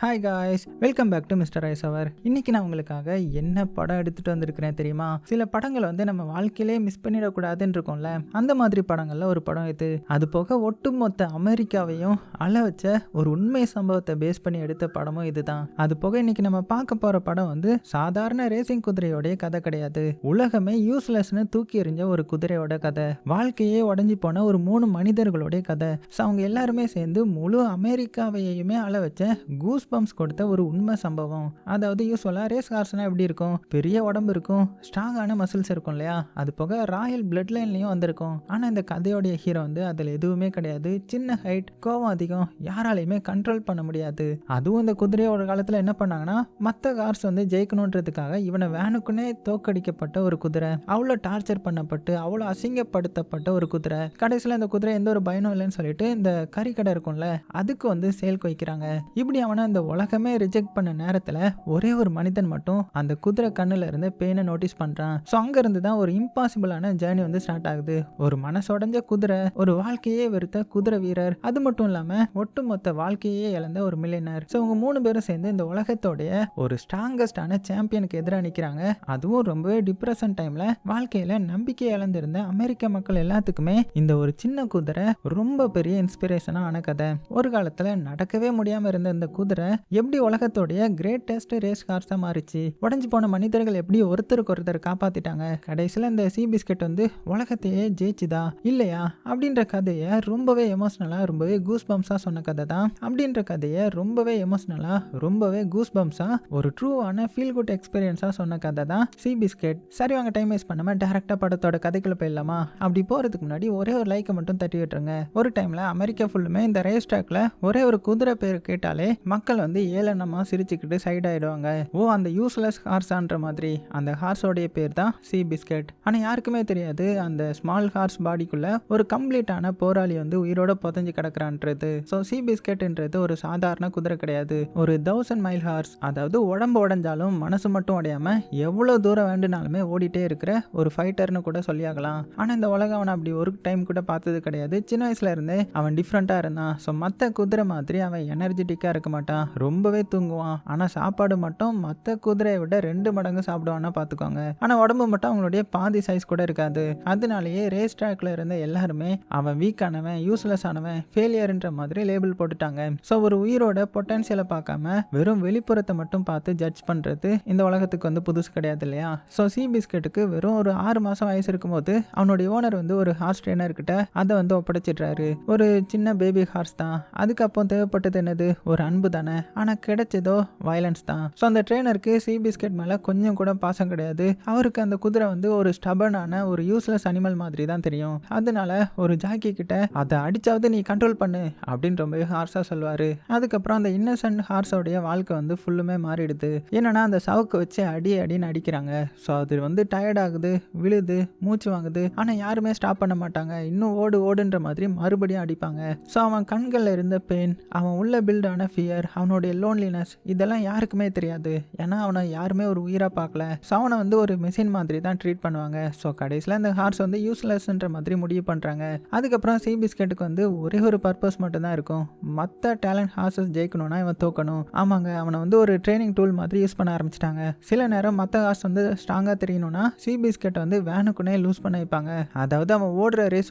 Hi guys, welcome back to mister ice hour. இன்னைக்கு நான் உங்களுக்காக என்ன படம் எடுத்துகிட்டு வந்திருக்கிறேன் தெரியுமா? சில படங்கள் நம்ம வாழ்க்கையிலே மிஸ் பண்ணிடக்கூடாதுன்னு இருக்கோம்ல, அந்த மாதிரி படங்களில் ஒரு படம் இது. அது போக ஒட்டுமொத்த அமெரிக்காவையும் அழ வச்ச ஒரு உண்மை சம்பவத்தை பேஸ் பண்ணி எடுத்த படமும் இதுதான். அது போக இன்னைக்கு நம்ம பார்க்க போகிற படம் சாதாரண ரேசிங் குதிரையோடைய கதை கிடையாது. உலகமே யூஸ்லெஸ்னு தூக்கி எறிஞ்ச ஒரு குதிரையோட கதை. வாழ்க்கையே உடஞ்சி போன ஒரு 3 மனிதர்களுடைய கதை. அவங்க எல்லாருமே சேர்ந்து முழு அமெரிக்காவையுமே அழ வச்ச கூஸ் பம்ப்ஸ் கொடுத்த ஒரு உண்மை சம்பவம். அதாவது யூஸ்வலாக ரேஸ் கார்ஸ்னா எப்படி இருக்கும்? பெரிய உடம்பு இருக்கும், ஸ்ட்ராங்கான மசில்ஸ் இருக்கும் இல்லையா? அது போக ராயல் பிளட் லைன்லையும் வந்திருக்கும். ஆனால் இந்த கதையோடைய ஹீரோ அதில் எதுவுமே கிடையாது. சின்ன ஹைட், கோவம் அதிகம், யாராலையுமே கண்ட்ரோல் பண்ண முடியாது. அதுவும் இந்த குதிரையோட காலத்தில் என்ன பண்ணாங்கன்னா, மற்ற கார்ஸ் ஜெயிக்கணுன்றதுக்காக இவனை வேனுக்குன்னே தோக்கடிக்கப்பட்ட ஒரு குதிரை. அவ்வளோ டார்ச்சர் பண்ணப்பட்டு அவ்வளோ அசிங்கப்படுத்தப்பட்ட ஒரு குதிரை. கடைசியில் இந்த குதிரை எந்த ஒரு பயனும் இல்லைன்னு சொல்லிட்டு இந்த கறிக்கடை இருக்கும்ல, அதுக்கு சேல்க்கு வைக்கிறாங்க. இப்படி அவனை அந்த உலகமே ரிஜெக்ட் பண்ண நேரத்தில் ஒரே ஒரு மனிதன் மட்டும் அந்த குதிரை கண்ணுல இருந்து பெயினை நோட்டீஸ் பண்றான். ஸோ அங்கிருந்து தான் ஒரு இம்பாசிபிளான ஜேர்னி ஸ்டார்ட் ஆகுது. ஒரு மனசொடைஞ்ச குதிரை, ஒரு வாழ்க்கையே வெறுத்த குதிரை வீரர், அது மட்டும் இல்லாம ஒட்டுமொத்த வாழ்க்கையே இழந்த ஒரு மில்லியனர். ஸோ அவங்க 3 பேரும் சேர்ந்து இந்த உலகத்தோடைய ஒரு ஸ்ட்ராங்கஸ்டான சாம்பியனுக்கு எதிராக நிற்கிறாங்க. அதுவும் ரொம்பவே டிப்ரெஷன் டைம்ல வாழ்க்கையில நம்பிக்கை இழந்திருந்த அமெரிக்க மக்கள் எல்லாத்துக்குமே இந்த ஒரு சின்ன குதிரை ரொம்ப பெரிய இன்ஸ்பிரேஷனா ஆன கதை. ஒரு காலத்துல நடக்கவே முடியாம இருந்த இந்த குதிரை எப்படி உலகத்தோடைய கிரேட்டஸ்ட் ரேஸ் கார்ஸா மாறிச்சு, உடஞ்சு போன மனிதர்கள் எப்படி ஒருத்தருக்கு ஒருத்தர் காப்பாத்திட்டாங்க, கடைசியில் இந்த சி பிஸ்கெட் உலகத்தையே ஜெயிச்சுதா இல்லையா அப்படின்ற கதையை ரொம்பவே எமோஷனலா, ரொம்பவே கூஸ் பம்ப்ஸா சொன்ன கதை தான். அப்படின்ற கதையை ரொம்பவே எமோஷனலா, ரொம்பவே கூஸ் பம்ப்ஸா, ஒரு ட்ரூவான ஃபீல் குட் எக்ஸ்பீரியன்ஸா சொன்ன கதை தான் சி பிஸ்கெட். சரி, வாங்க டைம் வேஸ்ட் பண்ணாம டைரக்டா படத்தோட கதைக்குள்ள போயிடலாமா? அப்படி போறதுக்கு முன்னாடி ஒரே ஒரு லைக்கை மட்டும் தட்டி விட்டுருங்க. ஒரு டைம்ல அமெரிக்கா ஃபுல்லுமே இந்த ரேஸ் ட்ராக்ல ஒரே ஒரு குதிரை பேர் கேட்டாலே மக்கள் ஏளனமா சிரிச்சுக்கிட்டு சைட் ஆயிடுவாங்க. ஓ, அந்த யூஸ்லெஸ் ஹார்ஸான்ற மாதிரி. அந்த ஹார்ஸோடைய பேர் தான் சி பிஸ்கெட். ஆனா யாருக்குமே தெரியாது அந்த ஸ்மால் ஹார்ஸ் பாடிக்குள்ள ஒரு கம்ப்ளீட்டான போராளி உயிரோட புதஞ்சு கிடக்குறான்றது. ஸோ சி பிஸ்கெட்ன்றது ஒரு சாதாரண குதிரை கிடையாது. ஒரு 1000 மைல் ஹார்ஸ். அதாவது உடம்பு உடஞ்சாலும் மனசு மட்டும் உடையாம எவ்வளவு தூரம் வேண்டுனாலுமே ஓடிட்டே இருக்கிற ஒரு ஃபைட்டர்னு கூட சொல்லியாகலாம். ஆனா இந்த உலகம் அவனை அப்படி ஒரு டைம் கூட பார்த்தது கிடையாது. சின்ன வயசுல இருந்தே அவன் டிஃப்ரெண்டா இருந்தான். ஸோ மற்ற குதிரை மாதிரி அவன் எனர்ஜெட்டிக்கா இருக்க மாட்டான், ரொம்பவே தூங்குவான். ஆனா சாப்பாடு மட்டும் மற்ற குதிரையை விட 2 மடங்கு சாப்பிடுவான்னா பாத்துக்கோங்க. ஆனா உடம்பு மட்டும் அவங்களுடைய பாதி சைஸ் கூட இருக்காது. அதனாலேயே ரேஸ் ட்ராக்ல இருந்த எல்லாருமே அவன் வீக் ஆனவன், யூஸ்லெஸ் ஆனவன், ஃபெயிலியர்ன்ற மாதிரி லேபிள் போட்டுட்டாங்க. ஸோ ஒரு உயிரோட பொட்டன்சியலை பார்க்காம வெறும் வெளிப்புறத்தை மட்டும் பார்த்து ஜட்ஜ் பண்றது இந்த உலகத்துக்கு புதுசு கிடையாது இல்லையா? ஸோ சி பிஸ்கெட்டுக்கு வெறும் ஒரு 6 மாசம் வயசு இருக்கும்போது அவனுடைய ஓனர் ஒரு ஹார்ஸ் ட்ரெயினர் கிட்ட அதை ஒப்படைச்சிடுறாரு. ஒரு சின்ன பேபி ஹார்ஸ் தான். அதுக்கப்புறம் தேவைப்பட்டது என்னது? ஒரு அன்பு தானே. ஆனா கிடைச்சதோ வயலன்ஸ் தான். ஸோ அந்த ட்ரெயினருக்கு சி பிஸ்கெட் மேல கொஞ்சம் கூட பாசம் கிடையாது. அவருக்கு அந்த குதிரை ஒரு ஸ்டபர்னான ஒரு யூஸ்லெஸ் அனிமல் மாதிரி தான் தெரியும். அதனால ஒரு ஜாக்கி கிட்ட அதை அடிச்சாவது நீ கண்ட்ரோல் பண்ணு அப்படின்னு ரொம்பவே ஹார்ஸா சொல்லுவாரு. அதுக்கப்புறம் அந்த இன்னசென்ட் ஹார்ஸோடைய வாழ்க்கை ஃபுல்லுமே மாறிடுது. என்னன்னா அந்த சவுக்கு வச்சு அடின்னு அடிக்கிறாங்க. ஸோ அது டயர்ட் ஆகுது, விழுது, மூச்சு வாங்குது. ஆனா யாருமே ஸ்டாப் பண்ண மாட்டாங்க. இன்னும் ஓடுன்ற மாதிரி மறுபடியும் அடிப்பாங்க. ஸோ அவன் கண்கள்ல இருந்த பெயின், அவன் உள்ள பில்டான ஃபியர், அவனுடைய லோன்லினஸ், இதெல்லாம் யாருக்குமே தெரியாது. ஏன்னா அவனை யாருமே ஒரு உயிரா பார்க்கல. ஸோ அவனை ஒரு மெஷின் மாதிரி தான் ட்ரீட் பண்ணுவாங்க. ஸோ கடைசியில் அந்த ஹார்ஸ் யூஸ்லெஸ்ன்ற மாதிரி முடிவு பண்றாங்க. அதுக்கப்புறம் சி பிஸ்கெட்டுக்கு ஒரே ஒரு பர்பஸ் மட்டும் தான் இருக்கும். மற்ற டேலண்ட் ஹார்ஸஸ் ஜெயிக்கணும்னா இவன் தோக்கணும். ஆமாங்க, அவனை ஒரு ட்ரைனிங் டூல் மாதிரி யூஸ் பண்ண ஆரம்பிச்சிட்டாங்க. சில நேரம் மற்ற ஹார்ஸ் ஸ்ட்ராங்கா தெரியணும்னா சி பிஸ்கெட் வேனுக்குனே லூஸ் பண்ண வைப்பாங்க. அதாவது அவன் ஓடுற ரேஸ்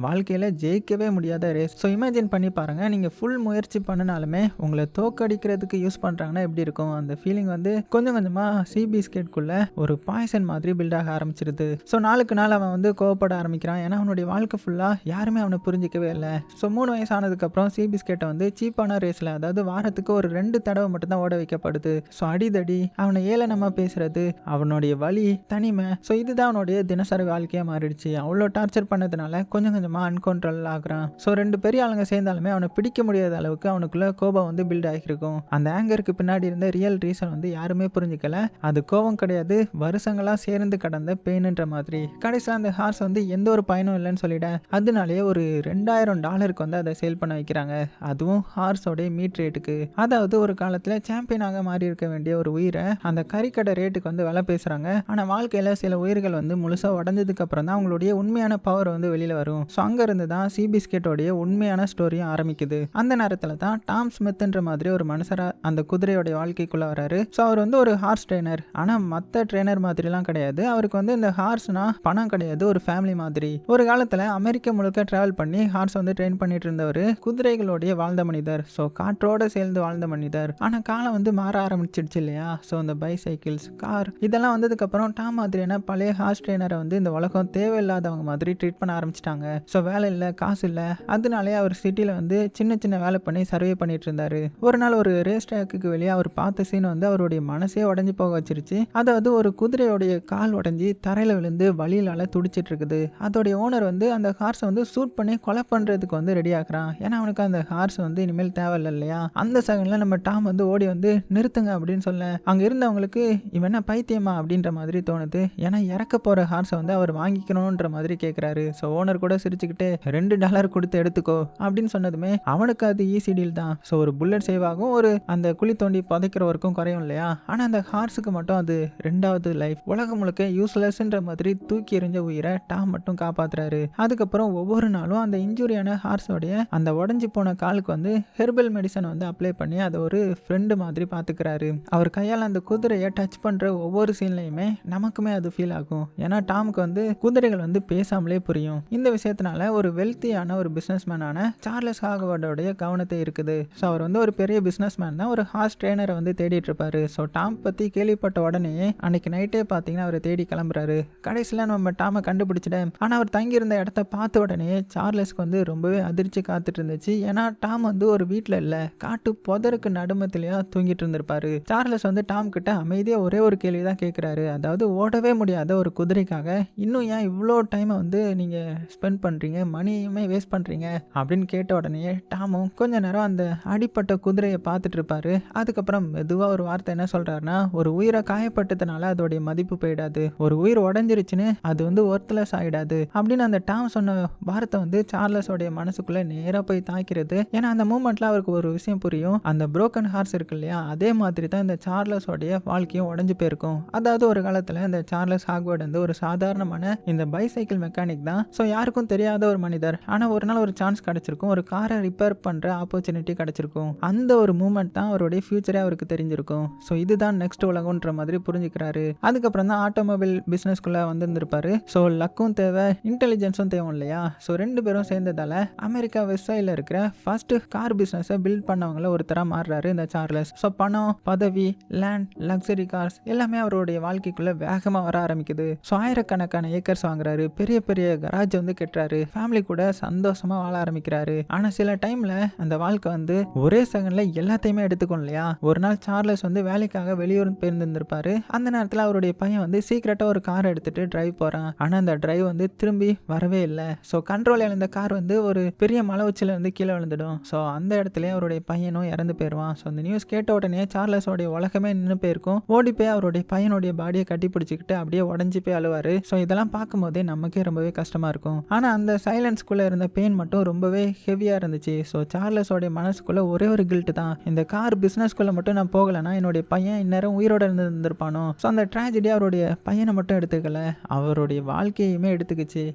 வாழ்க்கையில ஜெயிக்கவே முடியாத ரேஸ். ஸோ இமேஜின் பண்ணி பாருங்க, நீங்க ஃபுல் முயற்சி பண்ணினாலுமே உங்களை தோக்கடிக்கிறதுக்கு யூஸ் பண்றாங்கன்னா எப்படி இருக்கும்? அந்த ஃபீலிங் கொஞ்சம் கொஞ்சமா சி பிஸ்கெட்குள்ள ஒரு பாய்சன் மாதிரி பில்ட் ஆக ஆரம்பிச்சிருது. ஸோ நாளுக்கு நாள் அவன் கோவப்பட ஆரம்பிக்கிறான். ஏன்னா அவனுடைய வாழ்க்கை ஃபுல்லா யாருமே அவனை புரிஞ்சிக்கவே இல்லை. ஸோ 3 வயசு ஆனதுக்கு அப்புறம் சி பிஸ்கெட்டை சீப்பான ரேஸ்ல, அதாவது வாரத்துக்கு ஒரு 2 தடவை மட்டும் தான் ஓட வைக்கப்படுது. ஸோ அடிதடி, அவனை ஏளனமா பேசுறது, அவனுடைய வலி, தனிமை, ஸோ இதுதான் அவனுடைய தினசரி வாழ்க்கையா மாறிடுச்சு. அவ்வளோ டார்ச்சர் பண்ணதுனால கொஞ்சம் கொஞ்சமா அன்கண்ட்ரோல் ஆகுறான். ஸோ 2 பெரிய ஆளுங்க சேர்ந்தாலுமே அவனை பிடிக்க முடியாத அளவுக்கு அவனுக்குள்ள கோபம் பில்ட் ஆகிருக்கும். அந்த ஆங்கருக்கு பின்னாடி இருந்த ரியல் ரீசன் யாருமே புரிஞ்சுக்கல. அது கோபம் கிடையாது, வருஷங்களா சேர்ந்து கடந்த பெயின்ன்ற மாதிரி. கடைசியில் அந்த ஹார்ஸ் எந்த ஒரு பயனும் இல்லைன்னு சொல்லிட, அதனாலேயே ஒரு $2000 அதை சேல் பண்ண வைக்கிறாங்க. அதுவும் ஹார்ஸோட மீட் ரேட்டுக்கு. அதாவது ஒரு காலத்துல சாம்பியனாக மாறி இருக்க வேண்டிய ஒரு உயிரை அந்த கறிக்கடை ரேட்டுக்கு விலை பேசுறாங்க. ஆனா வாழ்க்கையில சில உயிர்கள் முழுசா உடஞ்சதுக்கு அப்புறம் தான் அவங்களுடைய உண்மையான பவர் வெளியில வரும். ஸோ அங்க இருந்து தான் சி பிஸ்கெட்டோடைய உண்மையான ஸ்டோரியும் ஆரம்பிக்குது. அந்த நேரத்துல தான் டாம் ஸ்மித்ன்ற மாதிரி ஒரு மனுஷரா அந்த குதிரையோட வாழ்க்கைக்குள்ள வராரு. ஸோ அவர் வந்து ஒரு ஹார்ஸ் ட்ரெயினர். ஆனால் மற்ற ட்ரெயினர் மாதிரிலாம் கிடையாது. அவருக்கு வந்து இந்த ஹார்ஸ்னா பணம் கிடையாது, ஒரு ஃபேமிலி மாதிரி. ஒரு காலத்தில் அமெரிக்கா முழுக்க டிராவல் பண்ணி ஹார்ஸ் வந்து ட்ரெயின் பண்ணிட்டு இருந்தவர் குதிரைகளோடைய வாழ்ந்த மனிதர். ஸோ காற்றோட சேர்ந்து வாழ்ந்த மனிதர். ஆனால் காலம் வந்து மாற ஆரம்பிச்சிடுச்சு இல்லையா? ஸோ இந்த பைசைக்கிள்ஸ், கார் இதெல்லாம் வந்ததுக்கப்புறம் டாம் மாதிரியான பழைய ஹார்ஸ் ட்ரெயினரை வந்து இந்த உலகம் தேவையில்லாதவங்க மாதிரி ட்ரீட் பண்ண ஆரம்பிச்சிட்டாங்க. ஸோ வேலை இல்லை, காசு இல்லை. அதனாலே அவர் சிட்டியில் வந்து சின்ன சின்ன வேலை பண்ணி சர்வே பண்ணிட்டு இருந்தாரு. ஒரு நாள் ஒரு ரேஸ் ட்ராக்குக்கு வெளியே அவர் பார்த்த சீன் வந்து அவருடைய மனசே உடஞ்சி போக வச்சிருச்சு. அதாவது ஒரு குதிரையோடைய கால் உடஞ்சி தரையில் விழுந்து வலியிலால துடிச்சிட்டு இருக்குது. அதோடைய ஓனர் வந்து அந்த ஹார்ஸை வந்து சூட் பண்ணி கொலை பண்ணுறதுக்கு வந்து ரெடி ஆகுறான். ஏன்னா அவனுக்கு அந்த ஹார்ஸ் வந்து இனிமேல் தேவையில்லை இல்லையா? அந்த செகண்டில் நம்ம டாம் வந்து ஓடி வந்து நிறுத்துங்க அப்படின்னு சொல்ல அங்கே இருந்தவங்களுக்கு இவன் என்ன பைத்தியமா அப்படின்ற மாதிரி தோணுது. ஏன்னா இறக்க போகிற ஹார்ஸை வந்து அவர் வாங்கிக்கணுன்ற மாதிரி கேட்குறாரு. ஸோ ஓனர் கூட சிரிச்சுக்கிட்டு $2 கொடுத்து எடுத்துக்கோ அப்படின்னு சொன்னதுமே அவனுக்கு அது ஈஸி டீல் தான். ஸோ ஒரு புல்லட் சேவ் ஆகும், ஒரு அந்த குழி தோண்டி புதைக்கிறவருக்கும் குறையும் இல்லையா? ஆனால் அந்த ஹார்ஸுக்கு மட்டும் அது ரெண்டாவது லைஃப். உலகம் முழுக்க யூஸ்லெஸ்ன்ற மாதிரி தூக்கி எறிஞ்ச உயிரை டாம் மட்டும் காப்பாத்துறாரு. அதுக்கப்புறம் ஒவ்வொரு நாளும் அந்த இன்ஜூரியான ஹார்ஸோடைய அந்த உடஞ்சி போன காலுக்கு வந்து ஹெர்பல் மெடிசன் வந்து அப்ளை பண்ணி அதை ஒரு ஃப்ரெண்டு மாதிரி பார்த்துக்கிறாரு. அவர் கையால் அந்த குதிரையை டச் பண்ணுற ஒவ்வொரு சீன்லையுமே நமக்குமே அது ஃபீல் ஆகும். ஏன்னா டாமுக்கு வந்து குதிரைகள் வந்து பேசாமலே புரியும். இந்த விஷயத்தினால ஒரு வெல்த்தியான ஒரு பிஸ்னஸ் மேனான சார்லஸ் ஹாக்வர்டோடைய கவனத்தை இருக்குது. ஸோ அவர் வந்து ஒரு பெரிய பிஸ்னஸ் மேன் தான், ஒரு ஹார்ஸ் ட்ரெயினரை வந்து தேடிட்டு இருப்பாரு. ஸோ டாம் பற்றி கேள்விப்பட்ட உடனே அன்னைக்கு நைட்டே பார்த்தீங்கன்னா அவர் தேடி கிளம்புறாரு. கடைசியில் நம்ம டாமை கண்டுபிடிச்சிட்டேன். ஆனால் அவர் தங்கியிருந்த இடத்த பார்த்த உடனே சார்லஸ்க்கு வந்து ரொம்பவே அதிர்ச்சி காத்துட்டு இருந்துச்சு. ஏன்னா டாம் வந்து ஒரு வீட்டில் இல்லை, காட்டு புதருக்கு நடுமத்திலேயே தூங்கிட்டு இருந்திருப்பாரு. சார்லஸ் வந்து டாம் கிட்ட அமைதியாக ஒரே ஒரு கேள்வி தான் கேட்குறாரு. அதாவது ஓடவே முடியாத ஒரு குதிரைக்காக இன்னும் ஏன் இவ்வளோ டைமை வந்து நீங்கள் ஸ்பெண்ட் பண்ணுறீங்க, மணியுமே வேஸ்ட் பண்ணுறீங்க அப்படின்னு கேட்ட உடனே டாமும் கொஞ்ச நேரம் அந்த அடிப்பட்ட குதிரையை பார்த்துட்டு இருப்பாரு. அதுக்கப்புறம் மெதுவாக ஒரு வார்த்தை என்ன சொல்கிறாருன்னா, ஒரு உயிரை காயப்பட்டதுனால அதோடைய மதிப்பு போயிடாது, ஒரு உயிர் உடஞ்சிருச்சுன்னு அது வந்து ஒர்த்லெஸ் ஆகிடாது அப்படின்னு அந்த டாம் சொன்ன வார்த்தை வந்து சார்லஸோடைய மனசுக்குள்ளே நேராக போய் தாக்கிறது. ஏன்னா அந்த மூமெண்ட்டில் அவருக்கு ஒரு விஷயம் புரியும். அந்த புரோக்கன் ஹார்ஸ் இருக்கு இல்லையா, அதே மாதிரி தான் இந்த சார்லஸோடைய வாழ்க்கையும் உடஞ்சி போயிருக்கும். அதாவது ஒரு காலத்தில் இந்த சார்லஸ் ஹாக்வர்ட் வந்து ஒரு சாதாரணமான இந்த பைசைக்கிள் மெக்கானிக் தான். ஸோ யாருக்கும் தெரியாத ஒரு மனிதர். ஆனால் ஒரு நாள் ஒரு சான்ஸ் கிடைச்சிருக்கும், ஒரு காரை ரிப்பேர் பண்ணுற ஆப்பர்ச்சுனிட்டி கிடைச்சிருக்கும். அந்த ஒரு மூமெண்ட் தான் அவருடைய ஃபியூச்சரே அவருக்கு தெரிஞ்சிருக்கும். ஸோ இதுதான் நெக்ஸ்ட் உலகம்ன்ற மாதிரி புரிஞ்சுக்கிறாரு. அதுக்கப்புறம் தான் ஆட்டோமொபைல் பிஸ்னஸ்குள்ளே வந்திருந்திருப்பாரு. ஸோ லக்கும் தேவை, இன்டெலிஜென்ஸும் தேவை இல்லையா? ஸோ ரெண்டு பேரும் சேர்ந்ததால அமெரிக்கா வெஸ்ட் சைடில் இருக்கிற ஃபர்ஸ்ட் கார் பிஸ்னஸை பில்ட் பண்ணவங்கள ஒருத்தராக மாறுறாரு இந்த சார்லஸ். ஸோ பணம், பதவி, லேண்ட், லக்ஸரி கார்ஸ் எல்லாமே அவருடைய வாழ்க்கைக்குள்ள வேகமாக வர ஆரம்பிக்குது. ஸோ ஆயிரக்கணக்கான ஏக்கர்ஸ் வாங்குறாரு, பெரிய பெரிய கராஜ் வந்து கட்டுறாரு, ஃபேமிலி கூட சந்தோஷமா வாழ ஆரம்பிக்கிறாரு. ஆனால் சில டைம்ல அந்த வாழ்க்கை வந்து ஒரே செகண்ட்ல எல்லாத்தையுமே எடுத்துக்கும் இல்லையா? ஒரு நாள் சார்லஸ் வந்து வேலைக்காக வெளியூர் போயிருந்திருப்பாரு. அந்த நேரத்தில் அவருடைய பையன் வந்து சீக்கிரட்டா ஒரு கார் எடுத்துட்டு டிரைவ் போறான். ஆனால் அந்த டிரைவ் வந்து திரும்பி வரவே இல்லை. ஸோ கண்ட்ரோல் இழந்த கார் வந்து ஒரு பெரிய மலை உச்சில இருந்து கீழே விழுந்துடும். ஸோ அந்த இடத்துல அவருடைய பையனும் இறந்து போயிடுவான். ஸோ அந்த நியூஸ் கேட்ட உடனே சார்லஸோடைய உலகமே நின்று போயிருக்கும். ஓடி போய் அவருடைய பையனுடைய பாடியை கட்டி பிடிச்சிக்கிட்டு அப்படியே உடஞ்சி போய் அழுவாரு. ஸோ இதெல்லாம் பார்க்கும்போதே நமக்கே ரொம்பவே கஷ்டமா இருக்கும். ஆனால் அந்த சைலன்ஸ்குள்ள இருந்த பெயின் மட்டும் ரொம்பவே ஹெவியா இருந்துச்சு. ஸோ சார்லஸோடைய மனசுக்குள்ள ஒரே ஒரு கில்ட் தான், இந்த கார் பிசினஸ்குள்ள மட்டும் நான் போகலைன்னா என்னுடைய பையன் இந்நேரம் உயிரோட இருந்திருப்பானோ. ஸோ அந்த ட்ராஜடி அவருடைய பையனை மட்டும் எடுத்துக்கல, அவருடைய வாழ்க்கையுமே எடுத்துக்கிச்சு.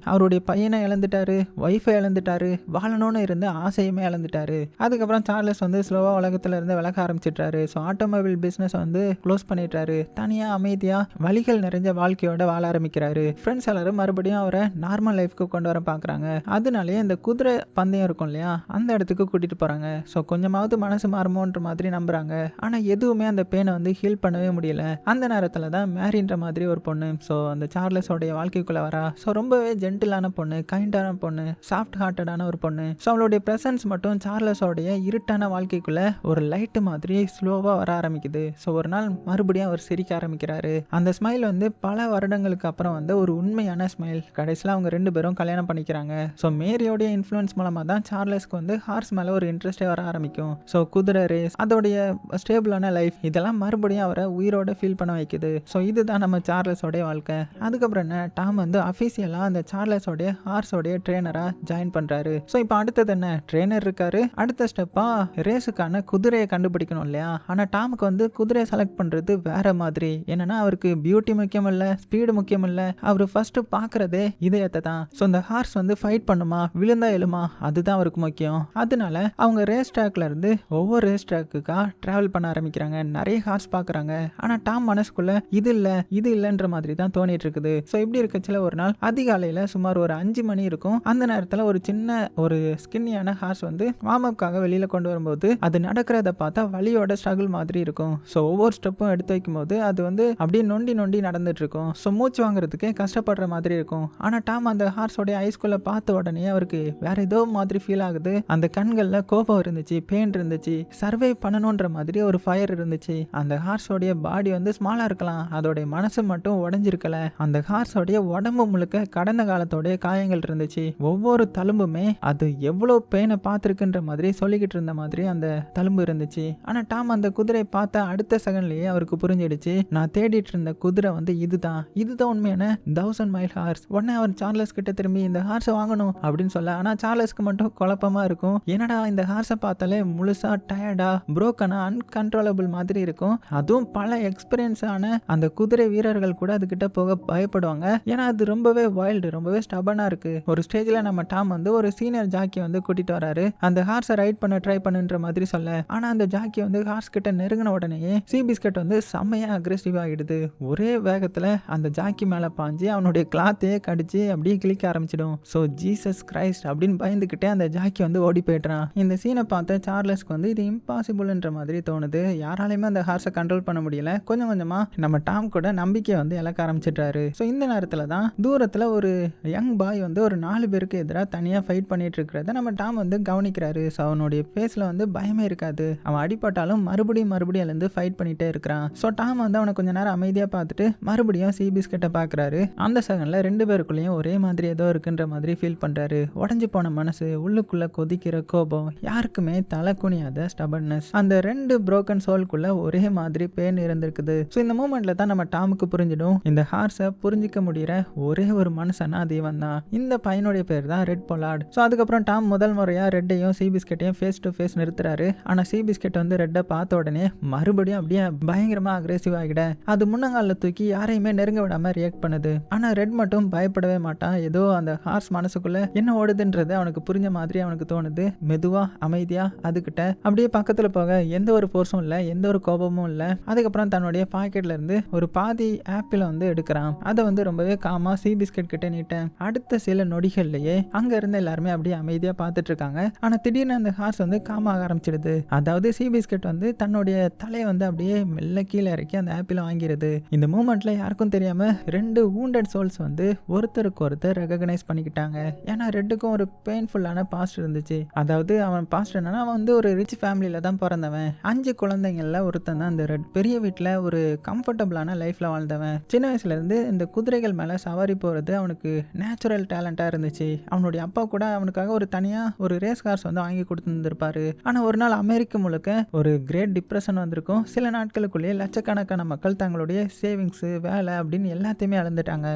அவருடைய பையனை இழந்துட்டாரு, ஒய்ஃபை இழந்துட்டாரு, வாழணும்னு இருந்த ஆசையுமே இழந்துட்டாரு. அதுக்கப்புறம் சார்லஸ் வந்து ஸ்லோவா உலகத்துல இருந்து விலக ஆரம்பிச்சிட்டாரு. ஸோ ஆட்டோமொபைல் பிசினஸ் வந்து க்ளோஸ் பண்ணிட்டாரு. தனியா அமைதியா வலிகள் நிறைஞ்ச வாழ்க்கையோட வாழ ஆரம்பிக்கிறாரு. ஃப்ரெண்ட்ஸ் எல்லாரும் மறுபடியும் அவரை நார்மல் லைஃப்க்கு கொண்டு வர பார்க்குறாங்க. அதனாலேயே இந்த குதிரை பந்தயம் இருக்கும் இல்லையா, அந்த இடத்துக்கு கூட்டிட்டு போறாங்க. ஸோ கொஞ்சமாவது மனசு மாறுமோன்ற மாதிரி நம்புறாங்க. ஆனால் எதுவுமே அந்த பெயினை வந்து ஹீல் பண்ணவே முடியல. அந்த நேரத்தில் தான் மேரின்ற மாதிரி ஒரு பொண்ணு ஸோ அந்த சார்லஸோடைய வாழ்க்கைக்குள்ள வரா. ஸோ ரொம்பவே ஜென்டிலான பொண்ணு, கைண்டான பொண்ணு, சாஃப்ட் ஹார்ட்டடான ஒரு பொண்ணு. ஸோ அவளுடைய ப்ரெசன்ஸ் மட்டும் சார்லஸோடைய இருட்டான வாழ்க்கைக்குள்ள ஒரு லைட்டு மாதிரி ஸ்லோவாக வர ஆரம்பிக்குது. ஸோ ஒரு நாள் மறுபடியும் அவர் சிரிக்க ஆரம்பிக்கிறாரு. அந்த ஸ்மைல் வந்து பல வருடங்களுக்கு அப்புறம் வந்து ஒரு உண்மையான ஸ்மைல். கடைசியில் அவங்க ரெண்டு பேரும் கல்யாணம் பண்ணிக்கிறாங்க. ஸோ மேரியோடைய இன்ஃப்ளூயன்ஸ் மூலமாக தான் சார்லஸ்க்கு வந்து ஹார்ஸ் மேலே ஒரு இன்ட்ரெஸ்டே வர ஆரம்பிக்கும். ஸோ குதிரை ரேஸ், அதோடைய ஸ்டேபிளான லைஃப் இதெல்லாம் மறுபடியும் அவரை உயிரோட ஃபீல் பண்ண வைக்குது. ஸோ இதுதான் நம்ம சார்லஸோடைய வாழ்க்கை. அதுக்கப்புறம் என்ன, டாம் வந்து அஃபீஷியலாக அந்த சார்லஸோடைய ஹார்ஸோடைய ட்ரெயினராக ஜாயின் பண்ணுறாரு. ஸோ இப்போ அடுத்தது என்ன, ட்ரெயினர் இருக்காரு, அடுத்த ஸ்டெப்பாக ரேஸுக்கான குதிரையை கண்டுபிடிக்கணும் இல்லையா? ஆனால் டாமுக்கு வந்து குதிரையை செலக்ட் பண்ணுறது வேற மாதிரி. என்னன்னா அவருக்கு பியூட்டி முக்கியம் இல்லை, ஸ்பீடு முக்கியம் இல்லை, அவர் ஃபர்ஸ்ட் பார்க்குறதே இதயத்தை தான். ஸோ இந்த ஹார்ஸ் வந்து ஃபைட் பண்ணுமா, விழுந்தா எழுமா, அதுதான் அவருக்கு முக்கியம். அதனால அவங்க ரேஸ் ட்ராக்ல இருந்து ஒவ்வொரு ரேஸ் ட்ராக்குக்கா டிராவல் பண்ண ஆரம்பிக்கிறாங்க. நிறைய ஹார்ஸ் பார்க்குறாங்க. ஆனால் டாம் மனசுக்குள்ள இது இல்லைன்ற மாதிரி தான் தோணிட்டு இருக்குது. ஸோ இப்படி இருக்கச்சில ஒரு நாள் அதிகாலையில் சுமார் ஒரு 5 மணி இருக்கும். அந்த நேரத்தில் ஒரு சின்ன ஒரு ஸ்கின்னியான ஹார்ஸ் வந்து வார்ம் அப்காக வெளியில் கொண்டு வரும்போது அது நடக்கிறத பார்த்தா வலியோட ஸ்ட்ரகிள் மாதிரி இருக்கும். ஸோ ஒவ்வொரு ஸ்டெப்பும் எடுத்து வைக்கும்போது அது வந்து அப்படியே நொண்டி நடந்துட்டு இருக்கும். ஸோ மூச்சு வாங்குறதுக்கே கஷ்டப்படுற மாதிரி இருக்கும். ஆனால் டாம் அந்த ஹார்ஸோடைய ஐஸ்குள்ள பார்த்த உடனே அவருக்கு வேற ஏதோ மாதிரி ஃபீல் ஆகுது. அந்த கண்களில் கோபம் இருந்துச்சு, பெயின் இருந்துச்சு, சர்வை பண்ணணுன்ற மாதிரி ஒரு ஃபயர் இருந்துச்சு. அந்த ஹார்ஸோடைய பாடி வந்து ஸ்மாலாக இருக்கலாம், அதோடைய மனசு மட்டும் உடஞ்சிருக்கல. அந்த ஹார்ஸோடைய உடம்பு முழுக்க கடந்த காலத்தோடைய காயங்கள் இருந்துச்சு. ஒவ்வொரு தழும்புமே அது எவ்வளோ பெயினை பார்த்துருக்குன்ற மாதிரி சொல்லிக்கிட்டு இருந்த மாதிரி அந்த தழும்பு இருந்துச்சு. ஆனால் டாம் அந்த குதிரையை பார்த்த அடுத்த செகண்ட்லேயே அவருக்கு புரிஞ்சிடுச்சு, நான் தேடிட்டு இருந்த குதிரை வந்து இதுதான் உண்மையான 1000 மைல் ஹார்ஸ். உடனே அவர் சார்லஸ் கிட்ட திரும்பி இந்த ஹார்ஸை வாங்கணும் அப்படின்னு சொல்ல, ஆனால் சார்லஸ்க்கு மட்டும் குழப்பமா இருக்கும். என்னடா இந்த ஹார்ஸை பார்த்தாலே முழுசா டயர்டா புரோக்கனா அன்கன்ட்ரோலபிள் மாதிரி இருக்கும். அதுவும் பல எக்ஸ்பீரியன்ஸான அந்த குதிரை வீரர்கள் கூட அதுகிட்ட போக பயப்படுவாங்க. ஏன்னா அது ரொம்பவே வைல்டு, ரொம்பவே ஸ்டபனா இருக்கு. ஒரு ஸ்டேஜ்ல நம்ம டாம் வந்து ஒரு சீனியர் ஜாக்கி வந்து கூட்டிட்டு வராரு. அந்த ஹார்ஸை ரைட் பண்ண ட்ரை பண்ணுன்ற மாதிரி சொல்ல, ஆனா அந்த ஜாக்கி வந்து ஹார்ஸ் கிட்ட நெருங்கின உடனே சி பிஸ்கட் வந்து செம்மையா அக்ரெசிவ் ஆகிடுது. ஒரே வேகத்துல அந்த ஜாக்கி மேல பாஞ்சு அவனுடைய கிளாத்தையே கடிச்சு அப்படியே கிளிக்க ஆரம்பிச்சிடும். ஸோ ஜீசஸ் கிரைஸ்ட் அப்படின்னு பயந்துக்கிட்டே அந்த ஜாக்கி வந்து ஓடி போயிடுறான். இந்த சீனை பார்த்த சார்லஸ்க்கு வந்து இது இம்பாசிபிள்ன்ற மாதிரி தோணுது. யாராலையுமே அந்த ஹார்ஸை கண்ட்ரோல் பண்ண முடியல. கொஞ்சம் கொஞ்சமா நம்ம டாம் கூட நம்பிக்கை வந்து இழக்க ஆரம்பிச்சிட்டாரு. ஸோ இந்த நேரத்தில் தான் தூரத்தில் ஒரு யங் பாய் வந்து ஒரு 4 பேருக்கு எதிராக தனியாக ஃபைட் பண்ணிட்டு இருக்கிறத நம்ம டாம் வந்து கவனிக்கிறாரு. ஸோ அவனுடைய ஃபேஸில் வந்து பயமே இருக்காது. அவன் அடிபட்டாலும் மறுபடியும் எழுந்து ஃபைட் பண்ணிட்டே இருக்கிறான். ஸோ டாம் வந்து அவனை கொஞ்ச நேரம் அமைதியாக பார்த்துட்டு மறுபடியும் சி பிஸ்கட்டை பார்க்குறாரு. அந்த செகண்டில் 2 பேருக்குள்ளேயும் ஒரே மாதிரி ஏதோ இருக்குன்ற மாதிரி ஃபீல் பண்ணுறாரு. உடஞ்சி போன மனசு, உள்ளுக்குள்ள கொதிக்கிற கோபம், யாருக்குமே தலை குனியாத ஸ்டபர்னஸ், அந்த 2 புரோக்கன் சோல்குள்ள ஒரே மாதிரி பெயின் இருந்திருக்குது. ஸோ இந்த மூமெண்ட்ல தான் நம்ம டாமுக்கு புரிஞ்சிடும், இந்த ஹார்ஸை புரிஞ்சிக்க முடிகிற ஒரே ஒரு மனுஷனா அது இவன் தான். இந்த பையனுடைய பேர் தான் ரெட் பொலார்ட். ஸோ அதுக்கப்புறம் டாம் முதல் முறையாக ரெட்டையும் சி பிஸ்கெட்டையும் ஃபேஸ் டு ஃபேஸ் நிறுத்துறாரு. ஆனால் சி பிஸ்கெட் வந்து ரெட்டை பார்த்த உடனே மறுபடியும் அப்படியே பயங்கரமாக அக்ரெசிவ் ஆகிட அது முன்னங்காலில் தூக்கி யாரையுமே நெருங்க விடாமல் ரியாக்ட் பண்ணுது. ஆனால் ரெட் மட்டும் பயப்படவே மாட்டான். ஏதோ அந்த ஹார்ஸ் மனசுக்குள்ள என்ன ஓடுதுன்றது அவனுக்கு புரிஞ்ச மாதிரி அவனுக்கு தோணுது. மெதுவா அமைதியா அதுகிட்ட அப்படியே பக்கத்தில் போக எந்த ஒரு ஃபோர்ஸும் இல்லை, எந்த ஒரு கோபமும் இல்லை. அதுக்கப்புறம் தன்னுடைய பாக்கெட்ல இருந்து ஒரு பாதி ஆப்பிளை வந்து எடுக்கிறான். அதை வந்து ரொம்பவே காமா சி பிஸ்கெட் கிட்ட நீட்டேன். அடுத்த சில நொடிகள்லயே அங்க இருந்த எல்லாருமே அப்படியே அமைதியா பார்த்துட்டு இருக்காங்க. ஆனா திடீர்னு அந்த ஹார்ஸ் வந்து காமாக ஆரம்பிச்சிடுது. அதாவது சி பிஸ்கெட் வந்து தன்னுடைய தலையை வந்து அப்படியே மெல்ல கீழே இறக்கி அந்த ஆப்பிளை வாங்கிடுது. இந்த மூமெண்ட்ல யாருக்கும் தெரியாம 2 wounded souls வந்து ஒருத்தருக்கு ஒருத்தர் ரெகக்னைஸ் பண்ணிக்கிட்டாங்க. ஏன்னா ரெட்டுக்கும் ஒரு பெயின்ஃபுல்லான பாஸ்ட் இருந்துச்சு. அதாவது அவன் பாஸ்ட் என்னன்னா, அவன் வந்து ஒரு ரிச் ஃபேமிலியில தான் பிறந்தவன். 5 குழந்தைங்கள்ல ஒருத்தன் தான் இந்த ரெட். பெரிய வீட்டில் ஒரு கம்ஃபர்டபுளான லைஃப்ல வாழ்ந்தவன். சின்ன வயசுல இருந்து இந்த குதிரைகள் மேல சவாரி போறது அவனுக்கு நேச்சுரல் டேலண்டா இருந்துச்சு. அவனுடைய அப்பா கூட அவனுக்காக ஒரு தனியா ஒரு ரேஸ் கார்ஸ் வந்து வாங்கி கொடுத்துருப்பாரு. ஆனா ஒரு நாள் அமெரிக்கா முழுக்க ஒரு கிரேட் டிப்ரெஷன் வந்திருக்கும். சில நாட்களுக்குள்ளேயே லட்சக்கணக்கான மக்கள் தங்களுடைய சேவிங்ஸ், வேலை அப்படின்னு எல்லாத்தையுமே இழந்துட்டாங்க.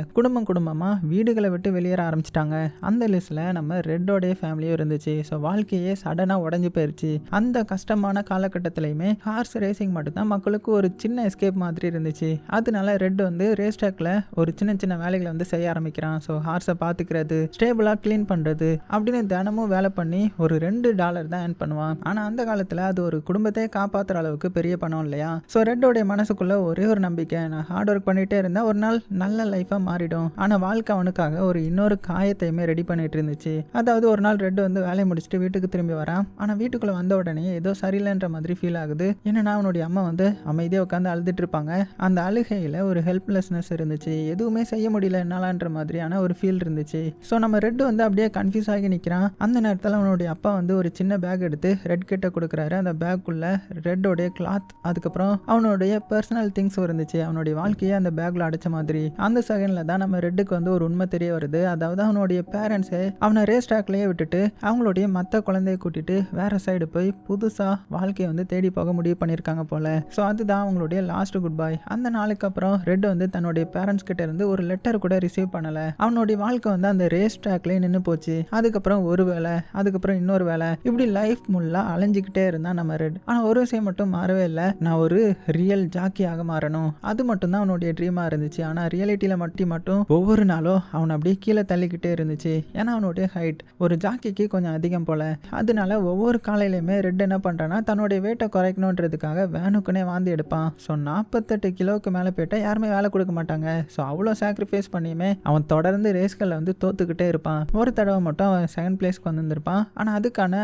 குடும்பமா வீடுகளை விட்டு வெளியேற ஆரம்பிச்சிட்டாங்க. அந்த லிஸ்ட்ல நம்ம ரெட்டோடைய ஃபேமிலியும் இருந்துச்சு. ஸோ வாழ்க்கையே சடனா உடஞ்சி போயிருச்சு. அந்த கஷ்டமான காலகட்டத்திலையுமே ஹார்ஸ் ரேசிங் மட்டும்தான் மக்களுக்கு ஒரு சின்ன எஸ்கேப் மாதிரி இருந்துச்சு. அதனால ரெட் வந்து ரேஸ் ட்ராக்ல ஒரு சின்ன வேலைகளை வந்து செய்ய ஆரம்பிக்கிறான். ஸோ ஹார்ஸை பார்த்துக்கிறது, ஸ்டேபிளா கிளீன் பண்றது அப்படின்னு தினமும் வேலை பண்ணி ஒரு $2 தான் ஏர்ன் பண்ணுவான். ஆனா அந்த காலத்துல அது ஒரு குடும்பத்தையே காப்பாற்றுற அளவுக்கு பெரிய பணம் இல்லையா. ஸோ ரெட்டோடைய மனசுக்குள்ள ஒரே ஒரு நம்பிக்கை, நான் ஹார்ட் ஒர்க் பண்ணிட்டே இருந்தா ஒரு நாள் நல்ல லைஃபா மாறிடும். ஆனா வாழ்க்கை அவனுக்காக ஒரு இன்னொரு காயத்தையுமே ரெடி பண்ணிட்டு இருந்துச்சு. அதாவது ஒரு நாள் ரெட் வந்து வேலையை முடிச்சுட்டு வீட்டுக்கு திரும்பி வரான். ஆனா வீட்டுக்குள்ள வந்த உடனே ஏதோ சரியில்லைன்ற மாதிரி ஃபீல் ஆகுது. என்னன்னா அவனுடைய அம்மா வந்து அமைதியா உட்காந்து அழுதுட்டு இருப்பாங்க. அந்த அழுகையில ஒரு ஹெல்ப்லெஸ்னஸ் இருந்துச்சு. எதுவுமே செய்ய முடியல என்னாலன்ற மாதிரியான ஒரு ஃபீல் இருந்துச்சு. ஸோ நம்ம ரெட் வந்து அப்படியே கன்ஃபியூஸ் ஆகி நிற்கிறான். அந்த நேரத்தில் அவனுடைய அப்பா வந்து ஒரு சின்ன பேக் எடுத்து ரெட் கிட்ட கொடுக்குறாரு. அந்த பேக்குள்ள ரெட்டோடைய கிளாத், அதுக்கப்புறம் அவனுடைய பர்சனல் திங்ஸ் இருந்துச்சு. அவனுடைய வாழ்க்கையை அந்த பேக்ல அடைச்ச மாதிரி. அந்த செகண்ட்ல தான் நம்ம ரெட்டுக்கு வந்து ஒரு உண்மை தெரிய வருது. அதாவது அவனுடைய பேரண்ட்ஸே அவனை ரேஸ் ட்ராக்லயே விட்டுட்டு அவங்களுடைய மற்ற குழந்தைய கூட்டிட்டு வேற சைடு போய் புதுசா வாழ்க்கையை வந்து தேடி போக முடிவு பண்ணியிருக்காங்க போல. ஸோ அதுதான் அவங்களுடைய லாஸ்ட் குட் பை. அந்த நாளுக்கு அப்புறம் ரெட் வந்து தன்னுடைய பேரண்ட்ஸ் கிட்ட இருந்து ஒரு லெட்டர் கூட ரிசீவ் பண்ணல. அவனுடைய வாழ்க்கை வந்து அந்த ரேஸ் ட்ராக்லயே நின்று போச்சு. அதுக்கப்புறம் ஒரு வேலை, அதுக்கப்புறம் இன்னொரு வேலை, இப்படி லைஃப் முல்லா அலைஞ்சிக்கிட்டே இருந்தான் நம்ம ரெட். ஆனா ஒரு விஷயம் மட்டும் மாறவே இல்லை, நான் ஒரு ரியல் ஜாக்கியாக மாறணும். அது மட்டும் தான் அவனுடைய ட்ரீமா இருந்துச்சு. ஆனா ரியாலிட்டியில மட்டும் ஒவ்வொரு நாளும் அவன் அப்படியே கீழே தள்ளிக்கிட்டே இருந்துச்சு. ஏன்னா அவனுடைய ஹைட் ஒரு ஜாக்கிக்கு கொஞ்சம் அதிகம் போல. அதனால ஒவ்வொரு காலையிலுமே ரெட் ரெட் என்ன பண்ணுறான்னா தன்னுடைய வெயிட்டை குறைக்கணுன்றதுக்காக வேனுக்குன்னே வாந்தி எடுப்பான். ஸோ 48 கிலோவுக்கு மேலே போயிட்டா யாருமே வேலை கொடுக்க மாட்டாங்க. ஸோ அவ்வளோ சாக்ரிஃபைஸ் பண்ணியுமே அவன் தொடர்ந்து ரேஸ்களில் வந்து தோத்துக்கிட்டே இருப்பான். ஒரு தடவை மட்டும் அவன் செகண்ட் பிளேஸ்க்கு வந்திருப்பான். ஆனால் அதுக்கான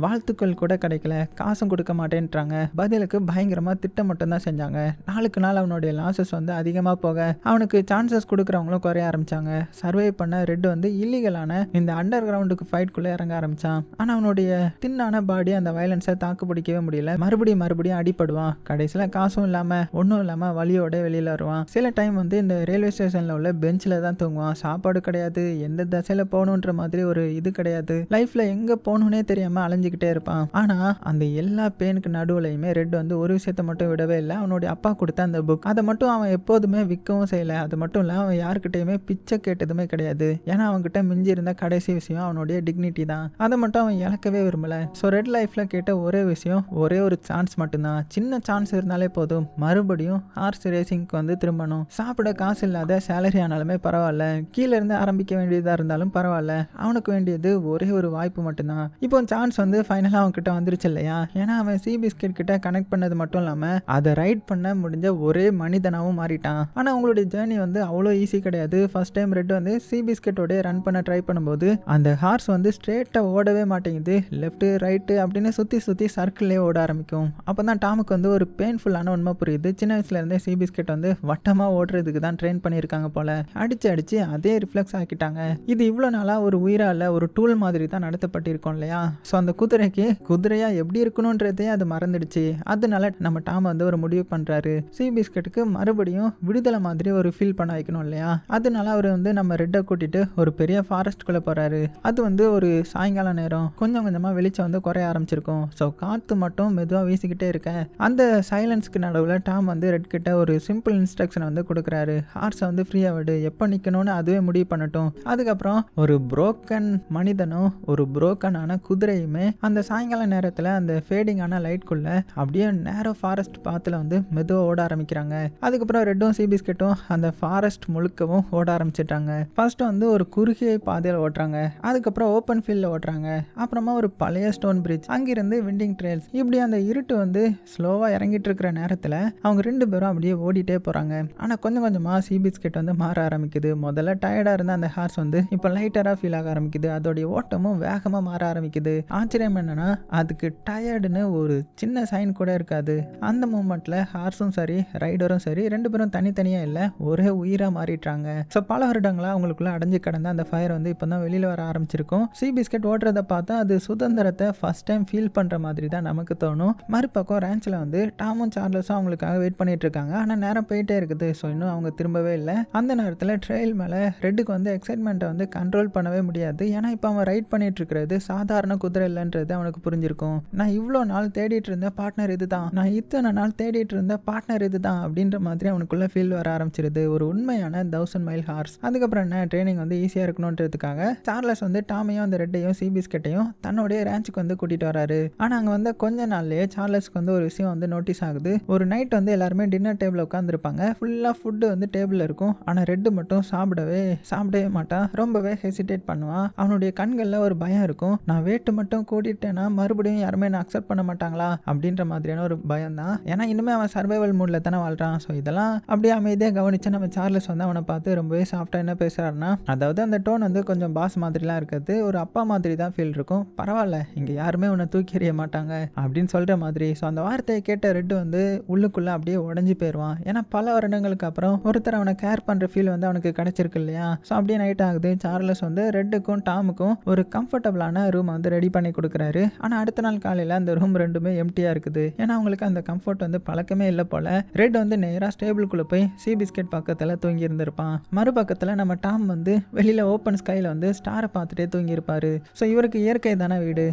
வாழ்த்துக்கள் கூட கிடைக்கல, காசும் கொடுக்க மாட்டேன்றாங்க. பதிலுக்கு பயங்கரமாக திட்டம் மட்டும்தான் செஞ்சாங்க. நாளுக்கு நாள் அவனுடைய லாசஸ் வந்து அதிகமாக போக அவனுக்கு சான்சஸ் கொடுக்குறவங்களும் குறைய ஆரம்பிச்சாங்க. சர்வே பண்ண ரெட் வந்து இல்லீகலான இந்த அண்டர் கிரவுண்டுக்கு ஃபைட்குள்ளே இறங்க ஆரம்பிச்சான். ஆனால் அவனுடைய தின்னான பாடி அந்த வயலன்ஸை தாக்கு பிடிக்கவே முடியல. மறுபடியும் அடிப்படுவான். கடைசியில் காசும் இல்லாமல் ஒன்றும் இல்லாமல் வலியோட வெளியில் வருவான். சில டைம் வந்து இந்த ரயில்வே ஸ்டேஷனில் உள்ள பெஞ்சில் தான் தூங்குவான். சாப்பாடு கிடையாது, எந்த தசையில் போகணுன்ற மாதிரி ஒரு இது கிடையாது. லைஃப்பில் எங்கே போகணுன்னே தெரியாமல் அலைஞ்சிக்கிட்டே இருப்பான். ஆனால் அந்த எல்லா பெயினுக்கு நடுவுலையுமே ரெட் வந்து ஒரு விஷயத்தை மட்டும் விடவே இல்லை. அவனுடைய அப்பா கொடுத்த அந்த புக், அதை மட்டும் அவன் எப்போதுமே விற்கவும் செய்யலை. அது மட்டும் இல்லை, அவன் யாருக்கிட்டையுமே பிச்சை கேட்டதுமே கிடையாது. ஏன்னா அவன்கிட்ட மிஞ்சி இருந்த கடைசி விஷயம் அவனுடைய டிக்னிட்டி தான். அதை மட்டும் அவன் இழக்கவே விரும்பலை. ஸோ ரெட் லைஃப்பில் கேட்ட ஒரே விஷயம், ஒரே ஒரு சான்ஸ் மட்டும்தான். சின்ன சான்ஸ் இருந்தாலே போதும், மறுபடியும் ஹார்ஸ் ரேசிங்க்கு வந்து திரும்பணும். சாப்பிட காசு இல்லாத சேலரி ஆனாலுமே பரவாயில்ல, கீழே இருந்து ஆரம்பிக்க வேண்டியதாக இருந்தாலும் பரவாயில்ல, அவனுக்கு வேண்டியது ஒரே ஒரு வாய்ப்பு மட்டும்தான். இப்போ சான்ஸ் வந்து ஃபைனலாக அவன்கிட்ட வந்துருச்சு இல்லையா? ஏன்னா அவன் சி பிஸ்கெட் கிட்ட கனெக்ட் பண்ணது மட்டும் இல்லாமல் அதை ரைட் பண்ண முடிஞ்ச ஒரே மனிதனாகவும் மாறிட்டான். ஆனால் அவங்களுடைய ஜேர்னி வந்து அவ்வளோ ஈஸி கிடையாது. ஃபர்ஸ்ட் டைம் ரெட் வந்து சி பிஸ்கெட்டோட ரன் பண்ண ட்ரை பண்ணும்போது அந்த ஹார்ஸ் வந்து ஸ்ட்ரெயிட்டாக ஓடவே மாட்டேங்குது. லெஃப்ட் ரைட்டு அப்படின்னு சுற்றி சர்க்கிள்லேயே ஓட ஆரம்பிக்கும். அப்போ தான் டாமுக்கு வந்து ஒரு பெயின்ஃபுல்லான உண்மை புரியுது. சின்ன வயசுலேருந்தே சி பிஸ்கெட் வந்து வட்டமாக ஓடுறதுக்கு தான் ட்ரெயின் பண்ணியிருக்காங்க போல. அடிச்சு அதே ரிஃப்ளெக்ஸ் ஆக்கிட்டாங்க. இது இவ்வளோ நாளாக ஒரு உயிரால ஒரு டூல் மாதிரி தான் நடத்தப்பட்டிருக்கோம் இல்லையா? ஸோ அந்த குதிரையாக எப்படி இருக்கணுன்றதே அது மறந்துடுச்சு. அதனால நம்ம டாம் வந்து ஒரு முடிவு பண்ணுறாரு. சி பிஸ்கெட்டுக்கு மறுபடியும் விடுதலை மாதிரி ஒரு ஃபீல் பண்ண வைக்கணும் இல்லையா? அதனால அவர் வந்து நம்ம ரெட்டை கூட்டிட்டு ஒரு பெரிய ஃபாரஸ்ட்குள்ளே போகிறாரு. அது வந்து ஒரு சாயங்கால நேரம். கொஞ்சம் கொஞ்சமாக வெளிச்சம் வந்து குறைய ஆரம்பிச்சிருக்கும். ஸோ காற்று மட்டும் மெதுவாக வீசிக்கிட்டே இருக்க அந்த சைலன்ஸ்க்கு நடுவில் டாம் வந்து ரெட் கிட்ட ஒரு சிம்பிள் இன்ஸ்ட்ரக்ஷன் வந்து கொடுக்குறாரு. ஹார்ஸை வந்து ஃப்ரீயாக விடு, எப்போ நிற்கணும்னு அதுவே முடிவு பண்ணட்டும். அதுக்கப்புறம் ஒரு புரோக்கன் மனிதனும் ஒரு புரோக்கனான குதிரையுமே அந்த சாயங்கால நேரத்தில் அந்த ஃபேடிங்கான லைட்குள்ள அப்படியே நேரோ ஃபாரஸ்ட் பாத்தில் வந்து மெதுவாக ஓட ஆரம்பிக்கிறாங்க. அதுக்கப்புறம் ரெட்டும் சி பிஸ்கெட்டும் அந்த ஃபாரஸ்ட் முழுக்கவும் ஓட ஆரம்பிச்சிட்டாங்க. ஃபர்ஸ்ட் வந்து ஒரு குறுகிய பாதையில் ஓட்டுறாங்க, அதுக்கப்புறம் ஓப்பன் ஃபீல்டில் ஓட்டுறாங்க, அப்புறமா ஒரு பழைய ஸ்டோன் பிரிட்ஜ், அங்கிருந்து விண்டிங் ட்ரெயில்ஸ். இப்படி அந்த இருட்டு வந்து ஸ்லோவாக இறங்கிட்டு இருக்கிற நேரத்தில் அவங்க ரெண்டு பேரும் அப்படியே ஓடிட்டே போகிறாங்க. ஆனால் கொஞ்சம் கொஞ்சமாக சி பிஸ்கெட் வந்து மாற ஆரம்பிக்குது. முதல்ல டயர்டாக இருந்த அந்த ஹார்ஸ் வந்து இப்போ லைட்டராக ஃபீல் ஆக ஆரம்பிக்குது. அதோடைய ஓட்டமும் வேகமாக மாற ஆரம்பிக்குது. ஆச்சரியம் என்னன்னா, அதுக்கு டயர்டுன்னு ஒரு சின்ன சைன் கூட இருக்காது. அந்த மூமெண்ட்டில் ஹார்ஸும் சரி ரைடரும் சரி ரெண்டு பேரும் தனித்தனியாக இல்லை, ஒரே உயிராக மாறிட்டாங்க. ஸோ பல வருடங்களாக அவங்களுக்குள்ள அடைஞ்சு கடந்த அந்த ஃபயர் வந்து இப்போ தான் வெளியில் வர ஆரம்பிச்சிருக்கும். சி பிஸ்கெட் ஓட்டுறதை பார்த்தா அது சுதந்திரத்தை ஃபர்ஸ்ட் டைம் ஃபீல் பண்ணுற மாதிரி தான் நமக்கு தோணும். மறுபக்கம் ரேஞ்சில் வந்து டாமும் சார்லஸும் அவங்களுக்காக வெயிட் பண்ணிட்டு இருக்காங்க. ஆனால் நேரம் போயிட்டே இருக்குது. ஸோ இன்னும் அவங்க திரும்பவே இல்லை. அந்த நேரத்தில் ட்ரெயில் மேலே ரெட்டுக்கு வந்து எக்ஸைட்மெண்ட்டை வந்து கண்ட்ரோல் பண்ணவே முடியாது. ஏன்னா இப்போ அவன் ரைட் பண்ணிட்டு இருக்கிறது சாதாரண குதிரை இல்லைன்றது அவனுக்கு புரிஞ்சிருக்கும். நான் இவ்வளோ நாள் தேடிட்டு இருந்த பார்ட்னர் இதுதான், நான் இத்தனை நாள் தேடிட்டு இருந்த பார்ட்னர் இதுதான் அப்படின்ற மாதிரி அவனுக்குள்ள ஃபீல் வர ஆரம்பிச்சிருது. ஒரு உண்மையான 1000 மைல் ஹார்ஸ். அதுக்கப்புறம் என்ன, ட்ரைனிங் வந்து ஈஸியாக இருக்கணுன்றதுக்காக சார்லஸ் வந்து டாமையும் அந்த ரெட்டையும் சி பிஸ்கெட்டையும் தன்னுடைய ரேஞ்சுக்கு வந்து கூட்டிட்டு வராரு. ஆனால் அங்கே வந்து கொஞ்ச நாள்லயே சார்லஸ்க்கு வந்து ஒரு விஷயம் வந்து நோட்டீஸ் ஆகுது. ஒரு நைட் வந்து எல்லாருமே டின்னர் டேபிள் உட்காந்துருப்பாங்க. ஃபுல்லாக ஃபுட்டு வந்து டேபிள் இருக்கும். ஆனால் ரெட்டு மட்டும் சாப்பிடவே மாட்டான். ரொம்பவே ஹெசிடேட் பண்ணுவான். அவனுடைய கண்களில் ஒரு பயம் இருக்கும். நான் வெயிட் மட்டும் கூட்டிட்டேன்னா மறுபடியும் யாருமே நான் அக்செப்ட் பண்ண மாட்டாங்களா அப்படின்ற மாதிரியான ஒரு பயம் தான். ஏன்னா இன்னுமே அவன் சர்வைவல் மூடில் தானே வாழ்றான். ஸோ இதெல்லாம் அப்படியே அமைதியாக கவனிச்சு நம்ம சார்லஸ் வந்து அவனை பார்த்து ரொம்பவே சாஃப்டாக என்ன பேசுறாருன்னா, அதாவது அந்த டோன் வந்து கொஞ்சம் பாஸ் மாதிரிலாம் இருக்காது, ஒரு அப்பா மாதிரி தான் ஃபீல் இருக்கும். பரவாயில்ல, இங்கே யாருமே உன்னை தூக்கி எறிய மாட்டாங்க அப்படின்னு சொல்கிற மாதிரி. ஸோ அந்த வார்த்தையை கேட்ட ரெட்டு வந்து உள்ளுக்குள்ளே அப்படியே உடஞ்சி போயிடுவான். ஏன்னா பல வருடங்களுக்கு அப்புறம் ஒருத்தர் அவனை கேர் பண்ணுற ஃபீல் வந்து அவனுக்கு கிடைச்சிருக்கு இல்லையா? ஸோ அப்படியே நைட் ஆகுது. சார்லஸ் வந்து ரெட்டுக்கும் டாமுக்கும் ஒரு கம்ஃபர்டபுளான ரூம் வந்து ரெடி பண்ணி கொடுக்குறாரு. ஆனால் அடுத்த நாள் காலையில் அந்த ரூம் ரெண்டுமே எம்டியாக இருக்குது. ஏன்னா அவங்களுக்கு அந்த கம்ஃபர்ட் வந்து பழக்கமே இல்லை போல. ரெட் வந்து நேராக ஸ்டேபிளுக்குள்ளே போய் சி பிஸ்கெட் பக்கத்தில் தூங்கி இருந்திருப்பான். மறுபக்கத்தில் நம்ம டாம் வந்து வெளியில் ஓப்பன் ஸ்கையில் வந்து ஸ்டாரை பார்த்துட்டே தூங்கியிருப்பாரு. ஸோ இவருக்கு இயற்கை தானே வீடு.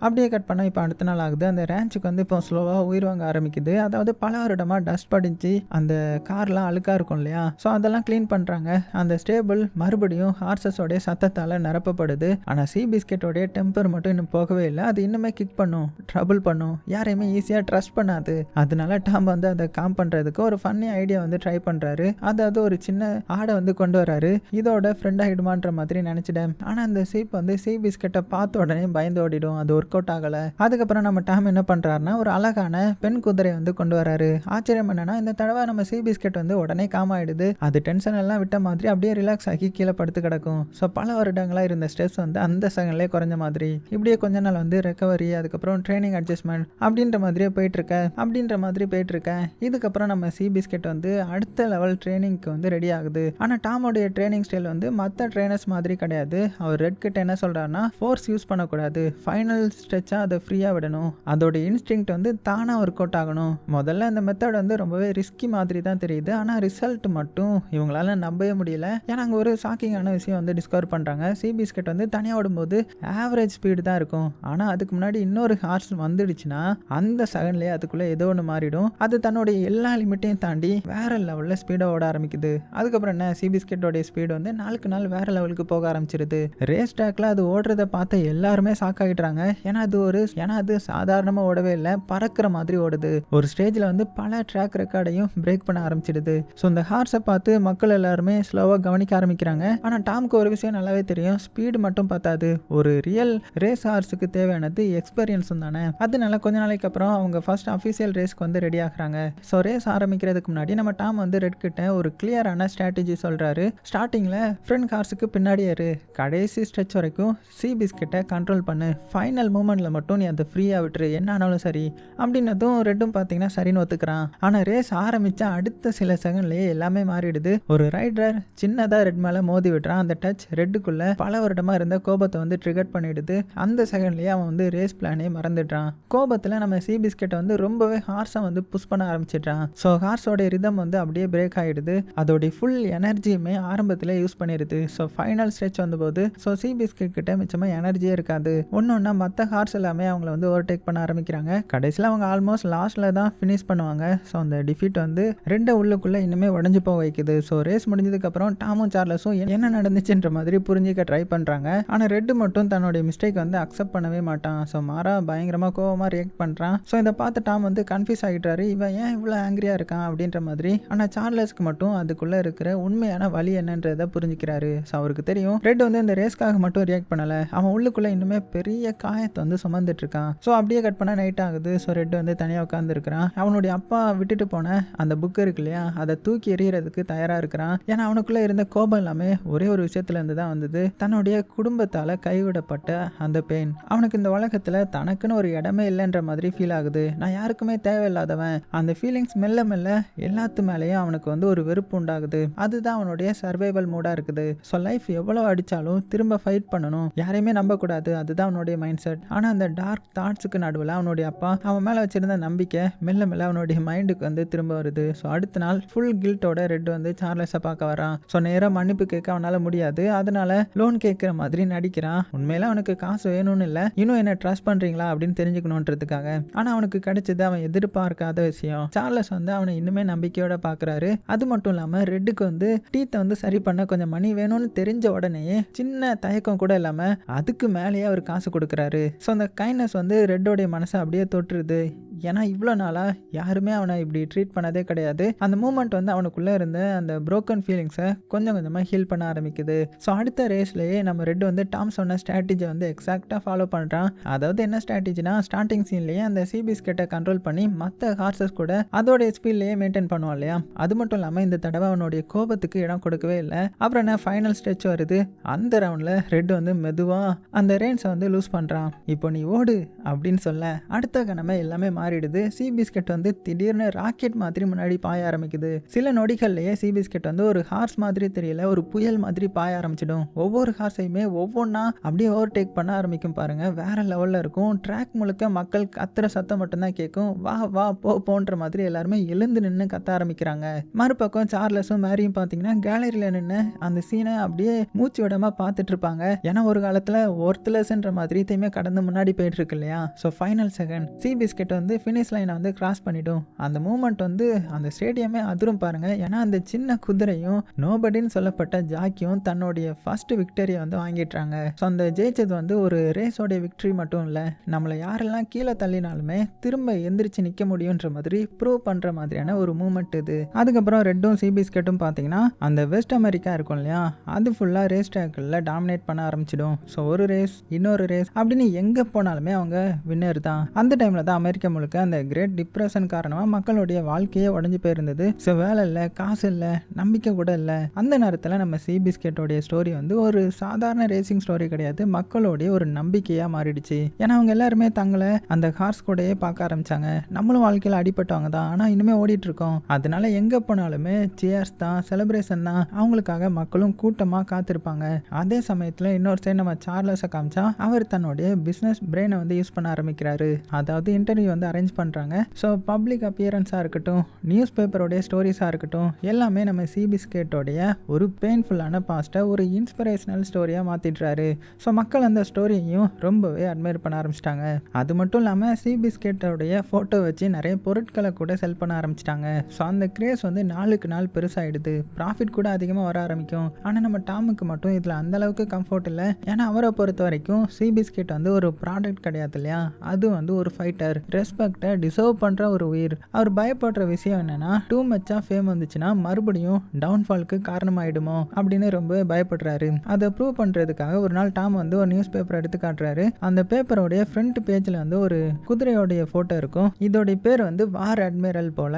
அப்படியே கட் பண்ணால் இப்போ அடுத்த நாள் ஆகுது. அந்த ரேஞ்சுக்கு வந்து இப்போ ஸ்லோவாக உயிர் வாங்க ஆரம்பிக்குது. அதாவது பல வருடமாக டஸ்ட் படிஞ்சு அந்த கார்லாம் அழுக்காக இருக்கும் இல்லையா? ஸோ அதெல்லாம் க்ளீன் பண்ணுறாங்க. அந்த ஸ்டேபிள் மறுபடியும் ஹார்சஸோடைய சத்தத்தால் நிரப்பப்படுது. ஆனால் சி பிஸ்கெட்டோடைய டெம்பர் மட்டும் இன்னும் போகவே இல்லை. அது இன்னுமே கிக் பண்ணும், ட்ரபிள் பண்ணும், யாரையுமே ஈஸியாக ட்ரஸ்ட் பண்ணாது. அதனால டாம் வந்து அதை காம் பண்ணுறதுக்கு ஒரு ஃபன்னி ஐடியா வந்து ட்ரை பண்ணுறாரு. அதாவது ஒரு சின்ன ஆடை வந்து கொண்டு வராரு. இதோட ஃப்ரெண்ட் ஆகிடுமான்ற மாதிரி நினச்சிட்டேன். ஆனால் அந்த சீப் வந்து சி பிஸ்கெட்டை பார்த்த உடனே பயந்து ஓடிடும். அது ஒரு ஒர்க் அவுட் ஆகலை. அதுக்கப்புறம் நம்ம டாம் என்ன பண்ணுறாருனா ஒரு அழகான பெண் குதிரை வந்து கொண்டு வராரு. ஆச்சரியம் என்னன்னா இந்த தடவை நம்ம சி பிஸ்கெட் வந்து உடனே காம் ஆயிடுது. அது டென்ஷன் எல்லாம் விட்ட மாதிரி அப்படியே ரிலாக்ஸ் ஆகி கீழே படுத்து கிடக்கும். ஸோ பல வருடங்களா இருந்த ஸ்ட்ரெஸ் வந்து அந்த செகண்ட்லேயே குறைஞ்ச மாதிரி இப்படியே கொஞ்ச நாள் வந்து ரெக்கவரி, அதுக்கப்புறம் ட்ரைனிங் அட்ஜஸ்ட்மெண்ட் அப்படின்ற மாதிரியே போயிட்டு இருக்கேன். இதுக்கப்புறம் நம்ம சி பிஸ்கெட் வந்து அடுத்த லெவல் ட்ரைனிங்க்கு வந்து ரெடி ஆகுது. ஆனால் டாமோடைய ட்ரைனிங் ஸ்டைல் வந்து மற்ற ட்ரைனர்ஸ் மாதிரி கிடையாது. அவர் ரெட் கிட்ட என்ன சொல்றாருன்னா ஃபோர்ஸ் யூஸ் பண்ணக்கூடாது, ஃபைனல் ஸ்ட்ரெச்சாக அதை ஃப்ரீயாக விடணும், அதோட இன்ஸ்டிங்க்ட் வந்து தானாக ஒர்க் அவுட் ஆகணும். முதல்ல இந்த மெத்தட் வந்து ரொம்பவே ரிஸ்கி மாதிரி தான் தெரியுது. ஆனால் ரிசல்ட் மட்டும் இவங்களால நம்பவே முடியல. ஏன்னா அங்கே ஒரு ஷாக்கிங்கான விஷயம் வந்து டிஸ்கவர் பண்ணுறாங்க. சி பிஸ்கெட் வந்து தனியாக ஓடும்போது ஆவரேஜ் ஸ்பீடு தான் இருக்கும். ஆனால் அதுக்கு முன்னாடி இன்னொரு ஹார்ஸ் வந்துடுச்சுன்னா அந்த செகண்ட்லேயே அதுக்குள்ளே ஏதோ ஒன்று மாறிடும். அது தன்னுடைய எல்லா லிமிட்டையும் தாண்டி வேற லெவலில் ஸ்பீடாக ஓட ஆரம்பிக்குது. அதுக்கப்புறம் என்ன, சி பிஸ்கெட்டோடைய ஸ்பீடு வந்து நாளுக்கு நாள் வேற லெவலுக்கு போக ஆரம்பிச்சிருது. ரேஸ் ட்ராக்ல அது ஓடுறத பார்த்து எல்லாருமே ஷாக் ஆகிடுறாங்க. ஏன்னா அது சாதாரணமாக ஓடவே இல்லை, பறக்கிற மாதிரி ஓடுது. ஒரு ஸ்டேஜில் வந்து பல ட்ராக் ரெக்கார்டையும் பிரேக் பண்ண ஆரம்பிச்சிடுது. ஸோ இந்த ஹார்ஸை பார்த்து மக்கள் எல்லாருமே ஸ்லோவாக கவனிக்க ஆரம்பிக்கிறாங்க. ஆனால் டாம்க்கு ஒரு விஷயம் நல்லாவே தெரியும், ஸ்பீடு மட்டும் பார்த்தாது, ஒரு ரியல் ரேஸ் ஹார்ஸுக்கு தேவையானது எக்ஸ்பீரியன்ஸும் தானே. அதனால கொஞ்ச நாளைக்கு அப்புறம் அவங்க ஃபர்ஸ்ட் அஃபிஷியல் ரேஸ்க்கு வந்து ரெடி ஆகுறாங்க. ஸோ ரேஸ் ஆரம்பிக்கிறதுக்கு முன்னாடி நம்ம டாம் வந்து ரெட் கிட்ட ஒரு கிளியரான ஸ்ட்ராட்டஜி சொல்றாரு. ஸ்டார்டிங்கில் ஃப்ரண்ட் ஹார்ஸுக்கு பின்னாடி ஏறு, கடைசி ஸ்ட்ரெச் வரைக்கும் சி பிஸ்கெட்டை கண்ட்ரோல் பண்ணு, ஃபைனல் மூமெண்ட்டில் மட்டும் நீ அதை ஃப்ரீயாக விட்டுரு, என்ன ஆனாலும் சரி அப்படின்னதும் ரெட்டும் பார்த்தீங்கன்னா சரின்னு ஒத்துக்கிறான். ஆனால் ரேஸ் ஆரம்பித்த அடுத்த சில செகண்ட்லேயே எல்லாமே மாறிடுது. ஒரு ரைடர் சின்னதாக ரெட் மேலே மோதி விடுறான். அந்த டச் ரெட்டுக்குள்ள பல வருடமாக இருந்த கோபத்தை வந்து ட்ரிகர் பண்ணிடுது. அந்த செகண்ட்லேயே அவன் வந்து ரேஸ் பிளானே மறந்துடுறான். கோபத்தில் நம்ம சி பிஸ்கெட்டை வந்து ரொம்பவே ஹார்ஸை வந்து புஷ் பண்ண ஆரம்பிச்சிடுறான். ஸோ ஹார்ஸோட ரிதம் வந்து அப்படியே பிரேக் ஆகிடுது. அதோடைய ஃபுல் எனர்ஜியுமே ஆரம்பத்தில் யூஸ் பண்ணிடுது. ஸோ ஃபைனல் ஸ்ட்ரெச் வந்தபோது ஸோ சி பிஸ்கெட் கிட்ட மிச்சமாக எனர்ஜியே இருக்காது. ஒன்னொன்னா மற்ற ஹார்ஸ் எல்லாமே அவங்கள வந்து ஓவர்டேக் பண்ண ஆரம்பிக்கிறாங்க. கடைசியில் அவங்க ஆல்மோஸ்ட் லாஸ்ட்ல தான் ஃபினிஷ் பண்ணுவாங்க. ஸோ அந்த டிஃபீட் வந்து ரெண்டு உள்ளுக்குள்ளே இன்னுமே உடஞ்சி போக வைக்குது. ஸோ ரேஸ் முடிஞ்சதுக்கப்புறம் டாமும் சார்லஸும் என்ன நடந்துச்சுன்ற மாதிரி புரிஞ்சிக்க ட்ரை பண்ணுறாங்க. ஆனால் ரெட்டு மட்டும் தன்னுடைய மிஸ்டேக் வந்து அக்செப்ட் பண்ணவே மாட்டான். ஸோ மாறா பயங்கரமாக கோவமாக ரியாக்ட் பண்ணுறான். ஸோ இதை பார்த்து டாம் வந்து கன்ஃபியூஸ் ஆகிட்டாரு, இவன் ஏன் இவ்வளோ ஆங்கிரியாக இருக்கான் அப்படின்ற மாதிரி. ஆனால் சார்லஸ்க்கு மட்டும் அதுக்குள்ளே இருக்கிற உண்மையான வழி என்னன்றதை புரிஞ்சுக்கிறாரு. ஸோ அவருக்கு தெரியும் ரெட் வந்து இந்த ரேஸ்க்காக மட்டும் ரியாக்ட் பண்ணலை, அவன் உள்ளுக்குள்ளே இன்னுமே பெரிய காயத்தை வந்து சுமந்துட்டு இருக்கான். ஸோ அப்படியே கட் பண்ணால் நைட் ஆகுது. ஸோ ரெட் வந்து தனியாக உட்காந்துருக்கிறான். அவனுடைய அப்பா விட்டுட்டு போன அந்த புக் இருக்கு இல்லையா, அதை தூக்கி எறிகிறதுக்கு தயாராக இருக்கிறான். ஏன்னா அவனுக்குள்ளே இருந்த கோபம் எல்லாமே ஒரே ஒரு விஷயத்துலேருந்து தான் வந்தது, தன்னுடைய குடும்பத்தால் கைவிடப்பட்ட அந்த பெயின். அவனுக்கு இந்த உலகத்தில் தனக்குன்னு ஒரு இடமே இல்லைன்ற மாதிரி ஃபீல் ஆகுது. நான் யாருக்குமே தேவையில்லாதவன். அந்த ஃபீலிங்ஸ் மெல்ல மெல்ல எல்லாத்து மேலேயும் அவனுக்கு வந்து ஒரு வெறுப்பு உண்டாகுது. அதுதான் அவனுடைய சர்வைவல் மூடாக இருக்குது. ஸோ லைஃப் எவ்வளோ அடித்தாலும் திரும்ப ஃபைட் பண்ணணும், யாரையுமே நம்பக்கூடாது, அதுதான் அவனுடைய மைண்ட் செட். ஆனால் அந்த டார்க் தாட்ஸுக்கு நடுவில் அவனுடைய அப்பா அவன் மேலே வச்சிருந்த நம்பிக்கை மெல்ல மெல்ல அவனுடைய மைண்டுக்கு வந்து திரும்ப வருது. ஸோ அடுத்த நாள் ஃபுல் கில்ட்டோட ரெட் வந்து சார்லஸை பார்க்க வரான். ஸோ நேராக மன்னிப்பு கேட்க அவனால் முடியாது. அதனால லோன் கேட்குற மாதிரி நடிக்கிறான். உண்மையில அவனுக்கு காசு வேணும்னு இல்லை, இன்னும் என்ன ட்ரஸ்ட் பண்ணுறீங்களா அப்படின்னு தெரிஞ்சுக்கணுன்றதுக்காக. ஆனால் அவனுக்கு கிடைச்சது அவன் எதிர்பார்க்காத விஷயம். சார்லஸ் வந்து அவனை இன்னுமே நம்பிக்கையோட பார்க்குறாரு. அது மட்டும் இல்லாமல் ரெட்டுக்கு வந்து டீத்தை வந்து சரி பண்ண கொஞ்சம் மணி வேணும்னு தெரிஞ்ச உடனே சின்ன தயக்கம் கூட இல்லாமல் அதுக்கு மேலேயே அவர் காசு கொடுக்குறாரு. ஸோ அந்த கைண்ட்னஸ் வந்து ரெட்டோடைய மனசை அப்படியே தொட்டுருது. ஏன்னா இவ்வளோ நாளாக யாருமே அவனை இப்படி ட்ரீட் பண்ணதே கிடையாது. அந்த மூமெண்ட் வந்து அவனுக்குள்ளே இருந்த அந்த ப்ரோக்கன் ஃபீலிங்ஸை கொஞ்சம் கொஞ்சமாக ஹீல் பண்ண ஆரம்பிக்குது. ஸோ அடுத்த ரேஸ்லேயே நம்ம ரெட் வந்து டாம் சொன்ன ஸ்ட்ராட்டஜி வந்து எக்ஸாக்டாக ஃபாலோ பண்ணுறான். அதாவது என்ன ஸ்ட்ராட்டஜினா, ஸ்டார்டிங் சீன்லேயே அந்த சி பிஸ்கெட்டை கண்ட்ரோல் பண்ணி மற்ற ஹார்சஸ் கூட அதோட ஸ்பீட்லேயே மெயின்டைன் பண்ணுவான் இல்லையா. அது மட்டும் இல்லாமல் இந்த தடவை அவனுடைய கோபத்துக்கு இடம் கொடுக்கவே இல்லை. அப்புறம் என்ன, ஃபைனல் ஸ்ட்ரெச் வருது. அந்த ரவுண்டில் ரெட் வந்து மெதுவாக அந்த ரேன்ஸை வந்து லூஸ் பண்ணுறான். இப்போ நீ ஓடு அப்படின்னு சொல்ல அடுத்த கணமே எல்லாமே மாறிடுது. சி பிஸ்கெட் வந்து திடீர்னு ராக்கெட் மாதிரி முன்னாடி பாய ஆரம்பிக்குது. சில நொடிகள்லேயே சி பிஸ்கெட் வந்து ஒரு ஹார்ஸ் மாதிரி தெரியல, ஒரு புயல் மாதிரி பாய ஆரம்பிச்சிடும். ஒவ்வொரு ஹார்ஸையுமே ஒவ்வொன்றா அப்படியே ஓவர்டேக் பண்ண ஆரம்பிக்கும் பாருங்க, வேற லெவலில் இருக்கும். ட்ராக் முழுக்க மக்கள் கத்துற சத்தம் மட்டும்தான் கேட்கும். வா வா போன்ற மாதிரி எல்லாருமே எழுந்து நின்று கத்த ஆரம்பிக்கிறாங்க. மறுபக்கம் சார்லஸும் மேரியும் பார்த்தீங்கன்னா கேலரியில் நின்று அந்த சீனை அப்படியே மூச்சு விடாம பார்த்துட்டு இருப்பாங்க. ஏன்னா ஒரு காலத்தில் ஒர்த்லெஸ்ன்ற மாதிரி இதையுமே கடந்து முன்னாடி போயிட்டு இருக்கு இல்லையா. So final second C biscuit வந்து ஃபினிஷ் லைனை வந்து கிராஸ் பண்ணிடும். அந்த மூமெண்ட் வந்து அந்த ஸ்டேடியமே அதிரும் பாருங்க. ஏன்னா அந்த சின்ன குதிரையும் நோபடின்னு சொல்லப்பட்ட ஜாக்கியும் தன்னுடைய ஃபர்ஸ்ட் விக்டரியை வந்து வாங்கிட்டாங்க. ஸோ அந்த ஜெயிச்சது வந்து ஒரு ரேஸோடைய விக்டரி மட்டும் இல்லை, நம்மளை யாரெல்லாம் கீழே தள்ளினாலுமே திரும்ப எந்திரிச்சு நிற்க முடியுன்ற மாதிரி ப்ரூவ் பண்ணுற மாதிரியான ஒரு மூமெண்ட் இது. அதுக்கப்புறம் ரெட்டும் சி பிஸ்கெட்டும் பார்த்தீங்கன்னா அந்த வெஸ்ட் அமெரிக்கா இருக்கும் இல்லையா, அது ஃபுல்லாக ரேஸ் ட்ராக்கில் டாமினேட் பண்ண ஆரம்பிச்சிடும். ஸோ ஒரு ரேஸ் இன்னொரு ரேஸ் அப்படின்னு எங்கே போனாலுமே அவங்க வின்னர் தான். அந்த டைமில் தான் அமெரிக்கா முழுக்க அந்த கிரேட் டிப்ரெஷன் காரணமாக மக்களுடைய வாழ்க்கையே உடஞ்சி போயிருந்தது. ஸோ வேலை இல்லை, காசு இல்லை, நம்பிக்கை கூட இல்லை. அந்த நேரத்தில் நம்ம சி பிஸ்கெட்டோடைய ஸ்டோரி வந்து ஒரு சாதாரண ரேசிங் ஸ்டோரி கிடையாது, மக்களுடைய ஒரு நம்பிக்கையாக மாறிடுச்சு. ஏன்னா அவங்க எல்லாருமே தங்களை அந்த ஹார்ஸ் கூடயே பார்க்க ஆரம்பிச்சாங்க. நம்மளும் வாழ்க்கையில் அடிபட்டவங்க தான், ஆனால் இனிமே ஓடிட்டு இருக்கோம். அதனால எங்கே போனாலுமே சியர்ஸ் தான், செலிப்ரேஷன் தான், அவங்களுக்காக மக்களும் கூட்டமாக காத்திருப்பாங்க. அதே சமயத்தில் இன்னொரு சைடு நம்ம சார்லஸை காமிச்சா அவர் தன்னுடைய பிஸ்னஸ் பிரெயினை வந்து யூஸ் பண்ண ஆரம்பிக்கிறாரு. அதாவது இன்டர்வியூ வந்து அரேஞ்ச் பண்ணுறாங்க. ஸோ பப்ளிக் அப்பியரன்ஸாக இருக்கட்டும், நியூஸ் பேப்பரோடைய ஸ்டோரிஸாக இருக்கட்டும், எல்லாமே நம்ம சி பிஸ்கெட்டோடைய ஒரு பெயின்ஃபுல்லான பாஸ்ட்டை ஒரு இன்ஸ்பிரேஷனல் ஸ்டோரியாக மாற்றிடுறாரு. ஸோ மக்கள் அந்த ஸ்டோரியையும் ரொம்பவே அட்மையர் பண்ண ஆரம்பிச்சிட்டாங்க. அது மட்டும் இல்லாமல் சி பிஸ்கெட்டோடைய ஃபோட்டோ வச்சு நிறைய பொருட்களை கூட செல் பண்ண ஆரம்பிச்சிட்டாங்க. ஸோ அந்த கிரேஸ் வந்து நாளுக்கு நாள் பெருசாகிடுது, ப்ராஃபிட் கூட அதிகமாக வர ஆரம்பிக்கும். ஆனால் நம்ம டாமுக்கு மட்டும் இதில் அந்தளவுக்கு கம்ஃபர்ட் இல்லை. ஏன்னா அவரை பொறுத்த வரைக்கும் சி பிஸ்கெட் வந்து ஒரு ப்ராடக்ட் கிடையாது இல்லையா, அது வந்து ஒரு ஃபைட்டர், ரெஸ்பெக்டை டிசர்வ் பண்ணுற ஒரு உயிர். அவர் பயப்படுற விஷயம் என்னன்னா, டூ மச்சாக ஃபேம் வந்துச்சுன்னா மறுபடியும் டவுன்ஃபாலுக்கு காரணமாயிடுமோ அப்படின்னு ரொம்ப பயப்படுறாரு. அதை ப்ரூவ் பண்ணுறதுக்காக ஒரு நாள் டாம் வந்து ஒரு நியூஸ் பேப்பர் எடுத்து காட்டுறாரு. அந்த பேப்பரோடைய ஃப்ரண்ட் பேஜில் வந்து ஒரு குதிரையோடைய ஃபோட்டோ இருக்கும். இதோடைய பேர் வந்து வார் அட்மிரல் போல,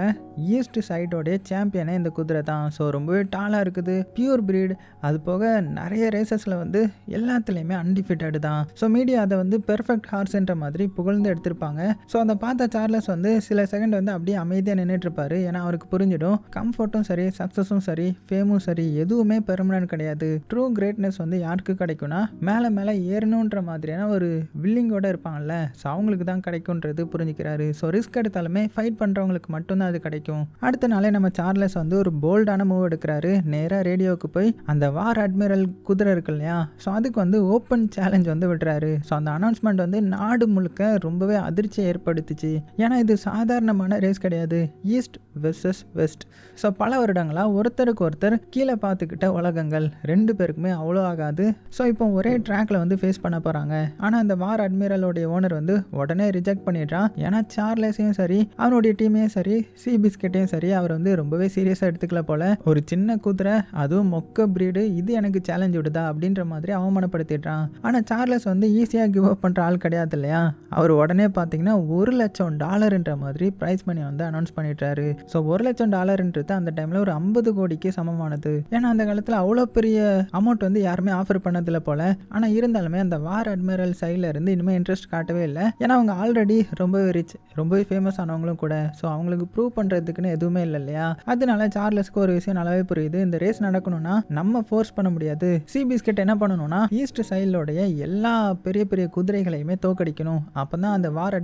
ஈஸ்ட் சைடோடைய சாம்பியனே இந்த குதிரை தான். ஸோ ரொம்பவே டாலாக இருக்குது, பியூர் பிரீட். அது போக நிறைய ரேசஸில் வந்து எல்லாத்துலேயுமே அன்டிஃபிட்டட் தான். ஸோ மீடியா அதை வந்து பெர்ஃபெக்ட் ஹார்ஸ்ன்ற மாதிரி புகழ்ந்து எடுத்திருப்பாங்க. ஸோ அதை பார்த்த சார்லஸ் வந்து சில செகண்ட் வந்து அப்படியே அமைதியாக நின்றுட்டு இருப்பாரு. ஏன்னா அவருக்கு புரிஞ்சிடும், கம்ஃபர்ட்டும் சரி, சக்ஸஸும் சரி, ஃபேமும் சரி, எதுவுமே பெர்மனன்ட் கிடையாது. ட்ரூ கிரேட்னஸ் வந்து யாருக்கு கிடைக்கும்னா மேலே மேலே ஏறணுன்ற மாதிரியான ஒரு வில்லிங்கோட இருப்பாங்கல்ல, ஸோ அவங்களுக்கு தான் கிடைக்கும்ன்றது புரிஞ்சுக்கிறாரு. ஸோ ரிஸ்க் எடுத்தாலுமே ஃபைட் பண்ணுறவங்களுக்கு மட்டும்தான் அது கிடைக்கும். அடுத்த நாளே நம்ம சார்லஸ் வந்து ஒரு போல்டான மூவ் எடுக்கிறாரு. நேராக ரேடியோவுக்கு போய் அந்த வார் அட்மிரல் குதிரை இருக்கு இல்லையா, ஸோ அதுக்கு வந்து ஓப்பன் சேலஞ்ச் வந்து விடுறாரு. ஸோ அந்த அனௌன்ஸ்மெண்ட் வந்து நாடு முழுக்க ரொம்பவே அதிர்ச்சியை ஏற்படுத்துச்சு. ஏன்னா இது சாதாரணமான ரேஸ் கிடையாது, ஈஸ்ட் வெர்சஸ் வெஸ்ட். ஸோ பல வருடங்களாக ஒருத்தருக்கு ஒருத்தர் கீழே பார்த்துக்கிட்ட உலகங்கள், ரெண்டு பேருக்குமே அவ்வளோ ஆகாது. ஸோ இப்போ ஒரே ட்ராக்ல வந்து ஃபேஸ் பண்ண போகிறாங்க. ஆனால் அந்த வார் அட்மிரலோடைய ஓனர் வந்து உடனே ரிஜெக்ட் பண்ணிடுறான். ஏன்னா சார்லஸையும் சரி, அவனுடைய டீமையும் சரி, சி பிஸ்கெட்டையும் சரி, அவர் வந்து ரொம்பவே சீரியஸாக எடுத்துக்கல போல. ஒரு சின்ன குதிரை, அதுவும் மொக்க பிரீடு, இது எனக்கு சேலஞ்ச் விடுதா அப்படின்ற மாதிரி அவமானப்படுத்திடுறான். ஆனால் சார்லஸ் வந்து ஈஸியாக கிவ் அப் பண்ணுற ஆள் கிடையாது இல்லையா. அவர் உடனே பார்த்தீங்கன்னா $1,00,000 மாதிரி ப்ரைஸ் மணி வந்து அனௌன்ஸ் பண்ணிடுறாரு. ஸோ $1,00,000 அந்த டைமில் ஒரு 50 கோடிக்கு சமமானது. ஏன்னா அந்த காலத்தில் அவ்வளோ பெரிய அமௌண்ட் வந்து யாருமே ஆஃபர் பண்ணதில்லை போல. ஆனால் இருந்தாலுமே அந்த வார் அட்மிரல் சைடில் இருந்து இனிமேல் இன்ட்ரெஸ்ட் காட்டவே இல்லை. ஏன்னா அவங்க ஆல்ரெடி ரொம்பவே ரிச், ரொம்பவே ஃபேமஸ் ஆனவங்களும் கூட. ஸோ அவங்களுக்கு ப்ரூவ் பண்ணுறதுக்குன்னு எதுவுமே இல்லை இல்லையா. அதனால சார்லஸ்க்கு ஒரு விஷயம் நல்லாவே புரியுது, இந்த ரேஸ் நடக்கணும்னா நம்ம ஃபோர்ஸ் பண்ண முடியாது. சி பிஸ்கெட் என்ன பண்ணணும்னா ஈஸ்ட் சைடோடைய எல்லா பெரிய பெரிய குதிரைகளையுமே தோக்கடிக்கணும். அப்பதான் அந்த வார்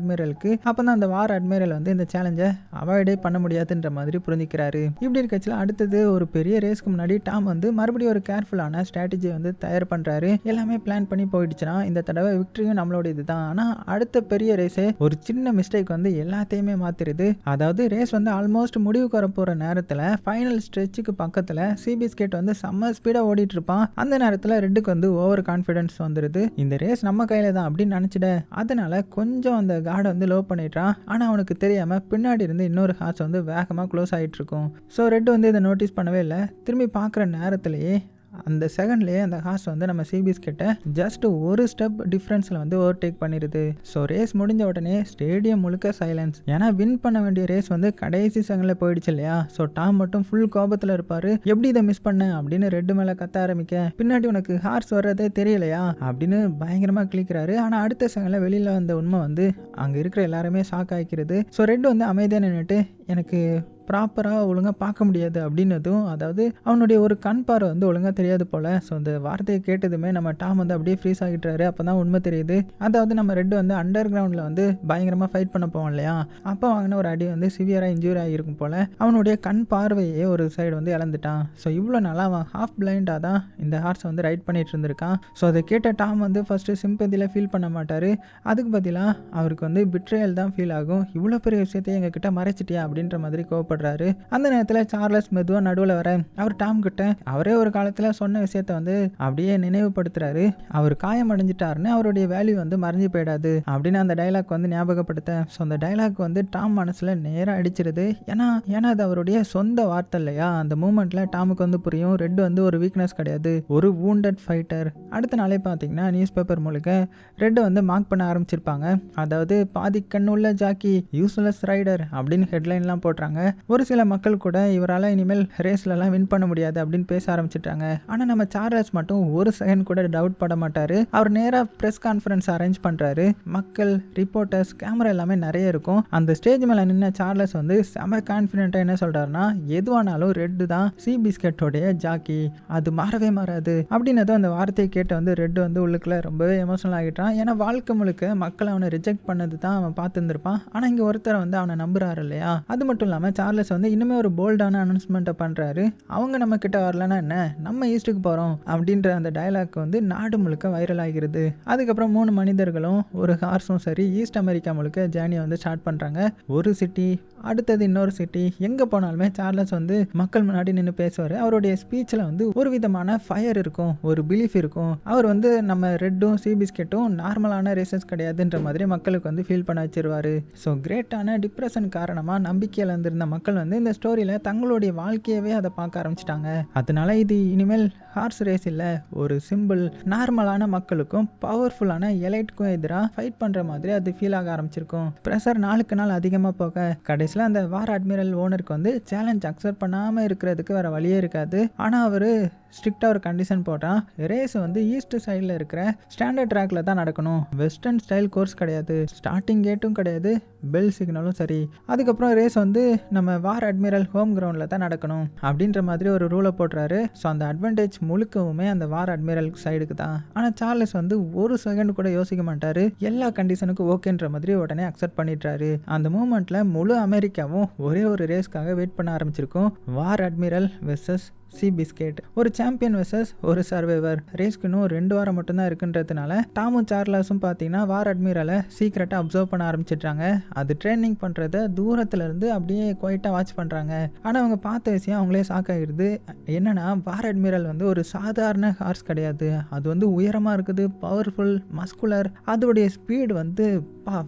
அட்மிரல் வந்து இந்த சேலஞ்சை அவாய்டே பண்ண முடியாதுன்ற மாதிரி புரிஞ்சுக்கிறாரு. இப்படி இருக்கச்சுல அடுத்தது ஒரு பெரிய ரேஸ்க்கு முன்னாடி டாம் வந்து மறுபடியும் ஒரு கேர்ஃபுல்லான ஸ்ட்ராட்டஜி வந்து தயார் பண்றாரு. எல்லாமே பிளான் பண்ணி போயிடுச்சுன்னா இந்த தடவை விக்டரியும் நம்மளோட இதுதான். ஆனா அடுத்த பெரிய ரேஸே ஒரு சின்ன மிஸ்டேக் வந்து எல்லாத்தையுமே மாத்திருது. அதாவது ரேஸ் வந்து ஆல்மோஸ்ட் முடிவுக்கு வர போற நேரத்துல ஃபைனல் ஸ்ட்ரெச்சுக்கு பக்கத்துல சி பிஸ்கெட் வந்து செம்ம ஸ்பீடா ஓடிட்டு இருப்பான். அந்த நேரத்துல ரெட்டுக்கு வந்து ஓவர் கான்ஃபிடன்ஸ் வந்துருது. இந்த ரேஸ் நம்ம கையில தான் அப்படின்னு நினைச்சிட, அதனால கொஞ்சம் அந்த கார்டை வந்து லோ பண்ணிடுறான். ஆனா அவனுக்கு தெரியாம பின்னாடி இருந்து இன்னொரு ஹார்ஸ் வந்து வேகமா க்ளோஸ் ஆகிட்டு இருக்கும். ஸோ ரெட் வந்து இதை நோட்டீஸ் பண்ணவே இல்லை. திரும்பி பார்க்குற நேரத்திலேயே அந்த செகண்ட்லேயே அந்த ஹார்ஸ் வந்து நம்ம சி பிஸ்கெட்டை ஜஸ்ட் ஒரு ஸ்டெப் டிஃப்ரென்ஸில் வந்து ஓவர்டேக் பண்ணிடுது. ஸோ ரேஸ் முடிஞ்ச உடனே ஸ்டேடியம் முழுக்க சைலன்ஸ். ஏன்னா வின் பண்ண வேண்டிய ரேஸ் வந்து கடைசி செகண்டில் போயிடுச்சு இல்லையா. ஸோ டாம் மட்டும் ஃபுல் கோபத்தில் இருப்பார். எப்படி இதை மிஸ் பண்ண அப்படின்னு ரெட்டு மேலே கத்த ஆரம்பிக்க, பின்னாடி உனக்கு ஹார்ஸ் வர்றதே தெரியலையா அப்படின்னு பயங்கரமாக கிளிக்கிறாரு. ஆனால் அடுத்த செகண்டில் வெளியில் வந்த உண்மை வந்து அங்கே இருக்கிற எல்லாருமே ஷாக் ஆகிக்கிறது. ஸோ ரெட் வந்து அமைதியாக நின்றுட்டு எனக்கு ப்ராப்பராக ஒழுங்காக பார்க்க முடியாது அப்படின்னதும், அதாவது அவனுடைய ஒரு கண் பார்வை வந்து ஒழுங்காக தெரியாது போல். ஸோ அந்த வார்த்தையை கேட்டதுமே நம்ம டாம் வந்து அப்படியே ஃப்ரீஸ் ஆகிட்டாரு. அப்போ தான் உண்மை தெரியுது. அதாவது நம்ம ரெட் வந்து அண்டர் கிரவுண்டில் வந்து பயங்கரமாக ஃபைட் பண்ண போவோம் இல்லையா, அப்போ வாங்கின ஒரு அடி வந்து சிவியராக இன்ஜூரி ஆகியிருக்கும் போல். அவனுடைய கண் பார்வையே ஒரு சைடு வந்து இழந்துட்டான். ஸோ இவ்வளோ நாளாக அவன் ஹாஃப் பிளைண்டாக தான் இந்த ஹார்ஸை வந்து ரைட் பண்ணிட்டு இருந்திருக்கான். ஸோ அதை கேட்ட டாம் வந்து ஃபஸ்ட்டு சிம்பதியில் ஃபீல் பண்ண மாட்டார். அதுக்கு பதிலாக அவருக்கு வந்து பிட்ரேயல் தான் ஃபீல் ஆகும். இவ்வளோ பெரிய விஷயத்தையே எங்ககிட்ட மறைச்சிட்டியா அப்படின்ற மாதிரி கோவப்படுறாரு. அந்த நேரத்தில் சார்லஸ் மெதுவாக நடுவில் வர அவர் டாம் கிட்ட அவரே ஒரு காலத்தில் சொன்ன விஷயத்த வந்து அப்படியே நினைவுபடுத்துறாரு. அவர் காயம் அடைஞ்சிட்டாருன்னு அவருடைய வேல்யூ வந்து மறைஞ்சு போயிடாது அப்படின்னு அந்த டைலாக் வந்து ஞாபகப்படுத்த. ஸோ அந்த டைலாக் வந்து டாம் மனசில் நேராக அடிச்சிருது. ஏன்னா அது அவருடைய சொந்த வார்த்தை இல்லையா. அந்த மூமெண்ட்ல டாமுக்கு வந்து புரியும் ரெட் வந்து ஒரு வீக்னஸ் கிடையாது, ஒரு வூண்டட் ஃபைட்டர். அடுத்த நாளே பார்த்தீங்கன்னா நியூஸ் பேப்பர் மூலிக ரெட் வந்து மார்க் பண்ண ஆரம்பிச்சிருப்பாங்க. அதாவது பாதி கண்ணுள்ள ஜாக்கி, யூஸ்லெஸ் ரைடர் அப்படின்னு ஹெட்லைன்லாம் போடுறாங்க. ஒரு சில மக்கள் கூட இவரால் இனிமேல் ரேஸ்லலாம் வின் பண்ண முடியாது அப்படின்னு பேச ஆரம்பிச்சிட்டாங்க. ஆனால் நம்ம சார்லஸ் மட்டும் ஒரு செகண்ட் கூட டவுட் பட மாட்டார். அவர் நேராக ப்ரெஸ் கான்ஃபரன்ஸ் அரேஞ்ச் பண்ணுறாரு. மக்கள், ரிப்போர்ட்டர்ஸ், கேமரா எல்லாமே நிறைய இருக்கும். அந்த ஸ்டேஜ் மேலே நின்ன சார்லஸ் வந்து செம கான்ஃபிடென்ட்டாக என்ன சொல்கிறாருன்னா, எதுவானாலும் ரெட்டு தான் சி பிஸ்கெட்டோடைய ஜாக்கி, அது மாறவே மாறாது அப்படின்னதும் அந்த வார்த்தையை கேட்டு வந்து ரெட் வந்து உள்ளுக்குள்ள ரொம்பவே எமோஷனல் ஆகிட்டான். ஏன்னா வாழ்க்கை முழுக்க மக்கள் அவனை ரிஜெக்ட் பண்ணது தான் அவன் பார்த்துருந்துருப்பான். ஆனால் இங்கே ஒருத்தரை வந்து அவனை நம்புறாரு இல்லையா. அது மட்டும் இல்லாமல் சார்லஸ் வந்து இன்னுமே ஒரு போல்டான அனௌன்ஸ்மெண்ட்டை பண்ணுறாரு. அவங்க நம்ம கிட்ட வரலன்னா என்ன, நம்ம ஈஸ்ட்டுக்கு போகிறோம் அப்படின்ற அந்த டயலாக் வந்து நாடு முழுக்க வைரல் ஆகிறது. அதுக்கப்புறம் 3 மனிதர்களும் ஒரு ஹார்ஸும் சரி ஈஸ்ட் அமெரிக்கா முழுக்க ஜேர்னியை வந்து ஸ்டார்ட் பண்ணுறாங்க. ஒரு சிட்டி அடுத்தது இன்னொரு சிட்டி, எங்கே போனாலுமே சார்லஸ் வந்து மக்கள் முன்னாடி நின்று பேசுவார். அவருடைய ஸ்பீச்சில் வந்து ஒரு விதமான ஃபயர் இருக்கும், ஒரு பிலீஃப் இருக்கும். அவர் வந்து நம்ம ரெட்டும் சி பிஸ்கெட்டும் நார்மலான ரேசஸ் கிடையாதுன்ற மாதிரி மக்களுக்கு வந்து ஃபீல் பண்ண வச்சிருவார். ஸோ கிரேட்டான டிப்ரெஷன் காரணமாக நம்பிக்கை இழந்திருந்த மக்கள் வந்து இந்த ஸ்டோரியில் தங்களுடைய வாழ்க்கையவே அதை பார்க்க ஆரம்பிச்சிட்டாங்க. அதனால இது இனிமேல் ஹார்ஸ் ரேஸ் இல்லை, ஒரு சிம்பிள். நார்மலான மக்களுக்கும் பவர்ஃபுல்லான எலைட்டுக்கும் எதிராக ஃபைட் பண்ணுற மாதிரி அது ஃபீல் ஆக ஆரம்பிச்சிருக்கும். ப்ரெஷர் நாளுக்கு நாள் அதிகமாக போக கடைசியில் அந்த வார் அட்மிரல் ஓனருக்கு வந்து சேலஞ்ச் அக்செப்ட் பண்ணாமல் இருக்கிறதுக்கு வேறு வழியே இருக்காது. ஆனால் அவர் ஸ்ட்ரிக்டாக ஒரு கண்டிஷன் போட்டால் ரேஸ் வந்து ஈஸ்ட் சைடில் இருக்கிற ஸ்டாண்டர்ட் ட்ராக்ல தான் நடக்கணும், வெஸ்டர்ன் ஸ்டைல் கோர்ஸ் கிடையாது, ஸ்டார்டிங் கேட்டும் கிடையாது, பெல் சிக்னலும் சரி. அதுக்கப்புறம் ரேஸ் வந்து நம்ம வார் அட்மிரல் ஹோம் கிரவுண்டில் தான் நடக்கணும் அப்படின்ற மாதிரி ஒரு ரூலை போட்டுறாரு. ஸோ அந்த அட்வான்டேஜ் முழுக்கவுமே அந்த வார் அட்மிரல் சைடுக்கு தான். ஆனால் சார்லஸ் வந்து ஒரு செகண்ட் கூட யோசிக்க மாட்டார். எல்லா கண்டிஷனுக்கும் ஓகேன்ற மாதிரி உடனே அக்செப்ட் பண்ணிடுறாரு. அந்த மூமெண்ட்டில் முழு அமெரிக்காவும் ஒரே ஒரு ரேஸ்க்காக வெயிட் பண்ண ஆரம்பிச்சிருக்கும். வார் அட்மிரல் வெர்சஸ் சி பிஸ்கெட், ஒரு சாம்பியன் வெர்சஸ் ஒரு சர்வைவர். ரேஸ்க்கு இன்னும் 2 வாரம் மட்டும்தான் இருக்குன்றதுனால டாமும் சார்லஸும் பார்த்தீங்கன்னா வார் அட்மிரலை சீக்கிரட்டாக அப்சர்வ் பண்ண ஆரம்பிச்சிட்றாங்க. அது ட்ரைனிங் பண்ணுறத தூரத்துலேருந்து அப்படியே குவைட்டாக வாட்ச் பண்ணுறாங்க. ஆனால் அவங்க பார்த்த விஷயம் அவங்களே ஷாக் ஆகிடுது. என்னன்னா வார் அட்மிரல் வந்து ஒரு சாதாரண ஹார்ஸ் கிடையாது, அது வந்து உயரமாக இருக்குது, பவர்ஃபுல், மஸ்குலர், அதோடைய ஸ்பீடு வந்து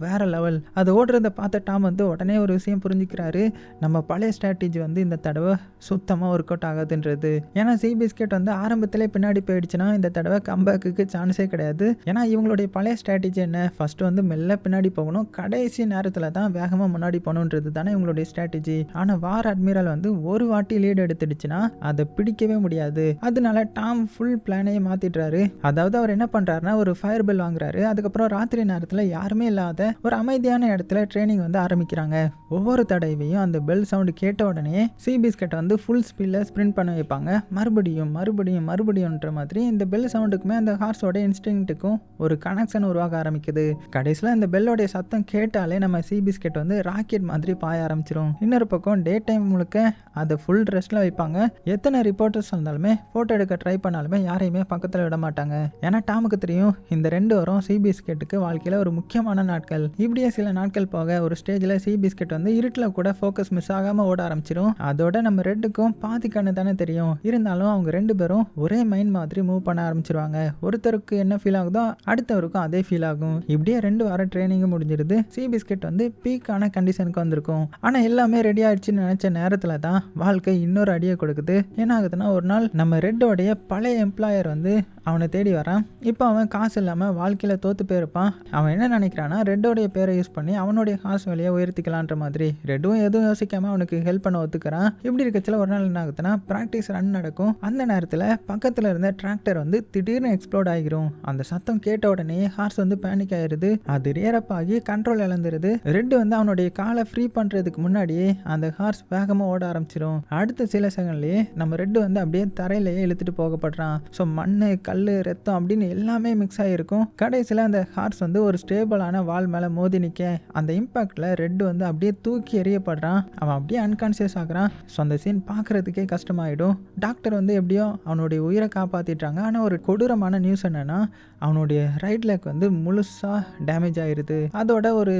வேற லெவல். அது ஓடுறத பார்த்த டாம் வந்து உடனே ஒரு விஷயம் புரிஞ்சுக்கிறாரு. நம்ம பழைய ஸ்ட்ராட்டஜி வந்து இந்த தடவை சுத்தமாக ஒர்க் அவுட் ஆகாதுன்றது. ஏன்னா சி பிஸ்கெட் வந்து ஆரம்பத்திலே பின்னாடி போயிடுச்சுன்னா இந்த தடவை கம்பேக்கு சான்ஸே கிடையாது. ஏன்னா இவங்களுடைய பழைய ஸ்ட்ராட்டஜி என்ன, ஃபர்ஸ்ட் வந்து மெல்ல பின்னாடி போகணும், கடைசி நேரத்தில் தான் வேகமாக முன்னாடி போகணுன்றது தானே இவங்களுடைய ஸ்ட்ராட்டஜி. ஆனால் வார் அட்மிரல் வந்து ஒரு வாட்டி லீடு எடுத்துடுச்சுன்னா அதை பிடிக்கவே முடியாது. அதனால டாம் ஃபுல் பிளானையே மாற்றிடுறாரு. அதாவது அவர் என்ன பண்ணுறாருன்னா ஒரு ஃபயர் பெல் வாங்குறாரு. அதுக்கப்புறம் ராத்திரி நேரத்தில் யாருமே இல்லாத ஒரு அமைதியான இடத்துல ட்ரைனிங் வந்து ஆரம்பிக்கிறாங்க. ஒவ்வொரு தடவையும் அந்த பெல் சவுண்டு கேட்ட உடனே சி பிஸ்கெட் வந்து ஃபுல் ஸ்பீடில் ஸ்ப்ரிண்ட் பண்ண வைப்பாங்க. மறுபடியும் மறுபடியும் மறுபடியும்ன்ற மாதிரி இந்த பெல் சவுண்டுக்குமே அந்த ஹார்ஸோட இன்ஸ்டிங்க்ட்டுக்கும் ஒரு கனெக்ஷன் உருவாக ஆரம்பிக்குது. கடைசியில் இந்த பெல்லோடைய சத்தம் கேட்டாலே நம்ம சி பிஸ்கெட் வந்து ராக்கெட் மாதிரி பாய ஆரம்பிச்சிடும். இன்னொரு பக்கம் டே டைம் முழுக்க அதை ஃபுல் ரெஸ்ட்டில் வைப்பாங்க. எத்தனை ரிப்போர்ட்டர்ஸ் வந்தாலுமே ஃபோட்டோ எடுக்க ட்ரை பண்ணாலுமே யாரையுமே பக்கத்தில் விட மாட்டாங்க. ஏன்னா டாமுக்கு தெரியும் இந்த 2 வாரம் சி பிஸ்கெட்டுக்கு வாழ்க்கையில் ஒரு முக்கியமான நாட்கள். இப்படியே சில நாட்கள் போக ஒரு ஸ்டேஜில் சி பிஸ்கெட் வந்து இருட்டில் கூட ஃபோக்கஸ் மிஸ் ஆகாமல் ஓட ஆரம்பிச்சிடும். அதோட நம்ம ரெட்டுக்கும் பாதி கண்ணு தானே தெரியும். இருந்தாலும் அவங்க 2 பேரும் ஒரே மைண்ட் மாதிரி மூவ் பண்ண ஆரம்பிச்சிருவாங்க. ஒருத்தருக்கு என்ன ஃபீல் ஆகுதோ அடுத்தவருக்கும் அதே ஃபீல் ஆகும். இப்படியே 2 வாரம் ட்ரைனிங்கும் முடிஞ்சிருது. சி பிஸ்கெட் வந்து பீக்கான கண்டிஷனுக்கு வந்திருக்கும். ஆனால் எல்லாமே ரெடி ஆயிடுச்சுன்னு நினைச்ச நேரத்தில் தான் வாழ்க்கை இன்னொரு அடியை கொடுக்குது. என்ன ஆகுதுன்னா ஒரு நாள் நம்ம ரெட்டோடைய பழைய எம்ப்ளாயர் வந்து அவனை தேடி வரான். இப்போ அவன் காசு இல்லாமல் வாழ்க்கையில் தோத்து போயிருப்பான். அவன் என்ன நினைக்கிறான்னா ரெட்டோடைய பேரை யூஸ் பண்ணி அவனுடைய காசு விலையை உயர்த்திக்கலான்ற மாதிரி. ரெட்டும் எதுவும் யோசிக்காமல் அவனுக்கு ஹெல்ப் பண்ண ஒத்துக்கிறான். இப்படி இருக்கச்சில ஒரு நாள் என்ன ஆகுதுன்னா ப்ராக்டிஸ் ரன் நடக்கும். அந்த நேரத்தில் பக்கத்தில் இருந்த டிராக்டர் வந்து திடீர்னு எக்ஸ்ப்ளோட் ஆகிரும். அந்த சத்தம் கேட்ட உடனே ஹார்ஸ் வந்து பேனிக் ஆயிருது. அது ரியரப் ஆகி கண்ட்ரோல் இழந்துருது. ரெட் வந்து அவனுடைய காலை ஃப்ரீ பண்ணுறதுக்கு முன்னாடியே அந்த ஹார்ஸ் வேகமாக ஓட ஆரம்பிச்சிடும். அடுத்த சில செகண்ட்லேயே நம்ம ரெட் வந்து அப்படியே தரையிலேயே இழுத்துட்டு போகப்படுறான். ஸோ மண், கல், ரத்தம் அப்படின்னு எல்லாமே மிக்ஸ் ஆகிருக்கும். கடைசியில் அந்த ஹார்ஸ் வந்து ஒரு ஸ்டேபிளான வால் மேலே மோதி நிற்க அந்த இம்பாக்டில் ரெட் வந்து அப்படியே தூக்கி எறியப்படுறான். அவன் அப்படியே அன்கான்சியஸ் ஆகுறான். ஸோ அந்த சீன் பார்க்குறதுக்கே கஷ்டமாயிடும். டாக்டர் வந்து எப்படியோ அவனுடைய உயிரை காப்பாற்றிட்டாங்க. ஆனால் ஒரு கொடூரமான நியூஸ் என்னன்னா அவனுடைய ரைட் லெக் வந்து முழுசாக டேமேஜ் ஆகிடுது. அதோட ஒரு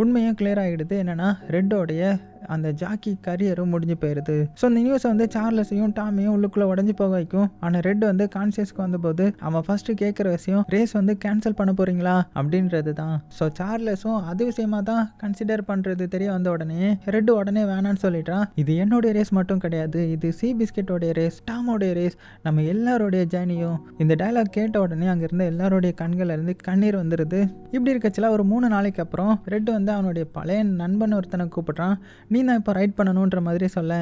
உண்மையும் கிளியர் ஆகிடுது. என்னென்னா ரெட்டோடைய அந்த ஜாக்கி கரியரும் முடிஞ்சு போயிடுது. ஸோ இந்த நியூஸை வந்து சார்லஸையும் டாமையும் உள்ளுக்குள்ளே உடஞ்சி போக வைக்கும். ஆனால் ரெட் வந்து கான்சியஸ்க்கு வந்தபோது அவன் ஃபர்ஸ்ட் கேட்குற விஷயம் ரேஸ் வந்து கேன்சல் பண்ண போறீங்களா அப்படின்றது தான். ஸோ சார்லஸும் அது விஷயமா தான் கன்சிடர் பண்ணுறது தெரிய வந்த உடனே ரெட் உடனே வேணான்னு சொல்லிட்டான். இது என்னுடைய ரேஸ் மட்டும் கிடையாது, இது சி பிஸ்கெட்டோடைய ரேஸ், டாமோடைய ரேஸ், நம்ம எல்லாரோடைய ஜேர்னியும். இந்த டைலாக் கேட்ட உடனே அங்கே இருந்த எல்லாரோடைய கண்கள்ல இருந்து கண்ணீர் வந்துடுது. இப்படி இருக்கச்சில ஒரு 3 நாளைக்கு அப்புறம் ரெட் வந்து அவனுடைய பழைய நண்பன் ஒருத்தனை கூப்பிட்றான். நீ தான் இப்போ ரைட் பண்ணணுன்ற மாதிரி சொல்ல,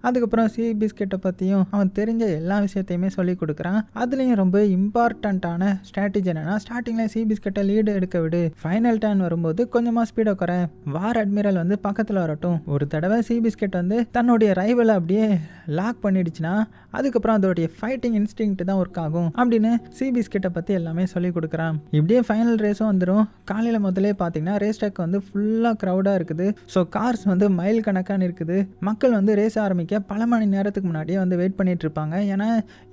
அதுக்கப்புறம் சி பிஸ்கெட்டை பற்றியும் அவன் தெரிஞ்ச எல்லா விஷயத்தையுமே சொல்லி கொடுக்குறான். அதுலேயும் ரொம்ப இம்பார்ட்டண்ட்டான ஸ்ட்ராட்டஜி என்னன்னா, ஸ்டார்டிங்கில் சி பிஸ்கெட்டை லீடு எடுக்க விடு, ஃபைனல் டர்ன் வரும்போது கொஞ்சமாக ஸ்பீடை குறை, வார் அட்மிரல் வந்து பக்கத்தில் வரட்டும். ஒரு தடவை சி பிஸ்கெட் வந்து தன்னுடைய ரைவலை அப்படியே லாக் பண்ணிடுச்சுன்னா அதுக்கப்புறம் அதோடைய ஃபைட்டிங் இன்ஸ்டிங்க்ட் தான் ஒர்க் ஆகும் அப்படின்னு சி பிஸ்கெட்டை பற்றி எல்லாமே சொல்லி கொடுக்குறான். இப்படியே ஃபைனல் ரேஸும் வந்துடும். காலையில் முதலே பார்த்தீங்கன்னா ரேஸ் ட்ராக் வந்து ஃபுல்லாக க்ரௌடாக இருக்குது. ஸோ கார்ஸ் வந்து மைல் கணக்கான இருக்குது. மக்கள் வந்து ரேஸ் ஆரம்பிக்க பல மணி நேரத்துக்கு முன்னாடியே வந்து வெயிட் பண்ணிட்டு இருப்பாங்க. ஏன்னா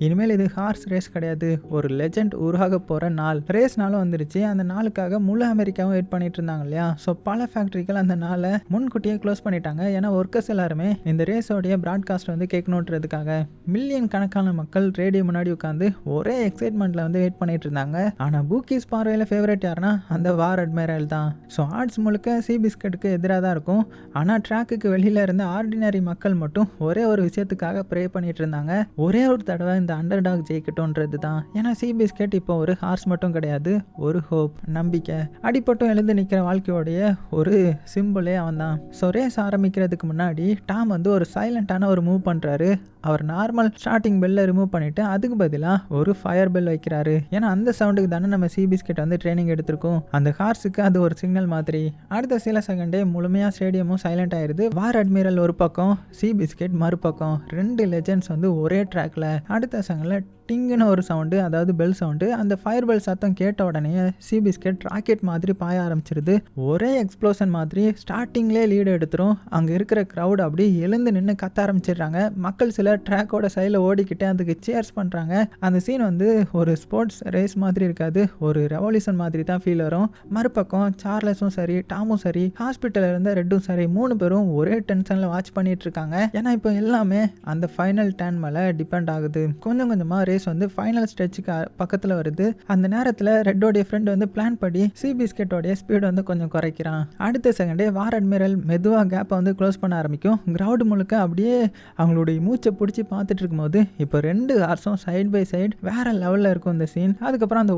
இனிமேல் இது ஹார்ஸ் ரேஸ் கிடையாது, ஒரு லெஜெண்ட் உருவாக போகிற நாள். ரேஸ் நாளும் வந்துருச்சு. அந்த நாளுக்காக முழு அமெரிக்காவும் வெயிட் பண்ணிட்டு இருந்தாங்க இல்லையா. ஸோ பல ஃபேக்ட்ரிகள் அந்த நாளை முன்கூட்டியே க்ளோஸ் பண்ணிட்டாங்க. ஏன்னா ஒர்க்கர்ஸ் எல்லாருமே இந்த ரேஸோடைய ப்ராட்காஸ்ட் வந்து கேட்கணுன்றதுக்காக மில்லியன் கணக்கான மக்கள் ரேடியோ முன்னாடி உட்காந்து ஒரே எக்ஸைட்மெண்ட்ல வந்து வெயிட் பண்ணிட்டு இருந்தாங்க. ஆனால் பூக்கீஸ் பார்வையில் ஃபேவரட் யாருன்னா அந்த வார் அட்மிரல் தான். ஸோ ஆர்ட்ஸ் முழுக்க சி பிஸ்கெட்டுக்கு எதிராக தான் இருக்கும். ஆனால் ட்ராக்குக்கு வெளியில இருந்த ஆர்டினரி மக்கள் மட்டும் ஒரே ஒரு விஷயத்துக்காக ப்ரே பண்ணிட்டு இருந்தாங்க, ஒரே ஒரு தடவை இந்த அண்டர் டாக் ஜெயிக்கட்டும்ன்றது தான். ஏன்னா சி பிஸ்கெட் இப்போ ஒரு ஹார்ஸ் மட்டும் கிடையாது, ஒரு ஹோப், நம்பிக்கை, அடிப்பட்டும் எழுந்து நிற்கிற வாழ்க்கையோடைய ஒரு சிம்பிளே அவன் தான். ஸோ ரேஸ் ஆரம்பிக்கிறதுக்கு முன்னாடி டாம் வந்து ஒரு சைலண்டான ஒரு மூவ் பண்ணுறாரு. அவர் நார்மல் ஸ்டார்டிங் பெல்லை ரிமூவ் பண்ணிவிட்டு அதுக்கு பதிலாக ஒரு ஃபயர் பெல் வைக்கிறாரு. ஏன்னா அந்த சவுண்டுக்கு தானே நம்ம சி பிஸ்கெட் வந்து ட்ரைனிங் எடுத்திருக்கோம். அந்த ஹார்ஸுக்கு அது ஒரு சிக்னல் மாதிரி. அடுத்த சில செகண்டே முழுமையாக ஸ்டேடியமும் சைலண்ட் ஆயிடுது. வார் அட்மிரல் ஒரு பக்கம், சி பிஸ்கெட் மறுபக்கம். 2 லெஜெண்ட்ஸ் வந்து ஒரே ட்ராக்ல. அடுத்த செகண்டில் டிங்குன்னு ஒரு சவுண்டு, அதாவது பெல் சவுண்டு. அந்த ஃபயர் பெல் சத்தம் கேட்ட உடனே சி பிஸ்கெட் ராக்கெட் மாதிரி பாய ஆரம்பிச்சிருது. ஒரே எக்ஸ்ப்ளோஷன் மாதிரி ஸ்டார்டிங்லேயே லீடு எடுத்துரும். அங்கே இருக்கிற க்ரௌட் அப்படி எழுந்து நின்று கத்த ஆரம்பிச்சிடுறாங்க. மக்கள் சில ட்ராக்கோட சைடில் ஓடிக்கிட்டே அதுக்கு சேர்ஸ் பண்ணுறாங்க. அந்த சீன் வந்து ஒரு ஸ்போர்ட்ஸ் ரேஸ் மாதிரி இருக்காது, ஒரு ரெவல்யூஷன் மாதிரி தான் ஃபீல் வரும். மறுபக்கம் சார்லஸும் சரி, டாமும் சரி, ஹாஸ்பிட்டலில் இருந்த ரெட்டும் சரி, 3 பேரும் ஒரே டென்ஷனில் வாட்ச் பண்ணிட்டு இருக்காங்க. ஏன்னா இப்போ எல்லாமே அந்த ஃபைனல் டர்ன் மேலே டிபெண்ட் ஆகுது. கொஞ்சம் கொஞ்சமாக ரேஸ் வந்து ஃபைனல் ஸ்டேஜுக்கு பக்கத்தில் வருது. அந்த நேரத்தில் ரெட்டோடைய ஃப்ரெண்ட் வந்து பிளான் படி சி பிஸ்கெட்டோடைய ஸ்பீடு வந்து கொஞ்சம் குறைக்கிறான். அடுத்த செகண்டே வார் அட்மிரல் மெதுவாக கேப்பை வந்து க்ளோஸ் பண்ண ஆரம்பிக்கும். கிரவுட் முழுக்க அப்படியே அவங்களுடைய மூச்சை பிடிச்சி பார்த்துட்டு இருக்கும்போது இப்போ 2 ஹார்ஸும் சைட் பை சைட் வேற லெவலில் இருக்கும் இந்த சீன். அதுக்கப்புறம் அந்த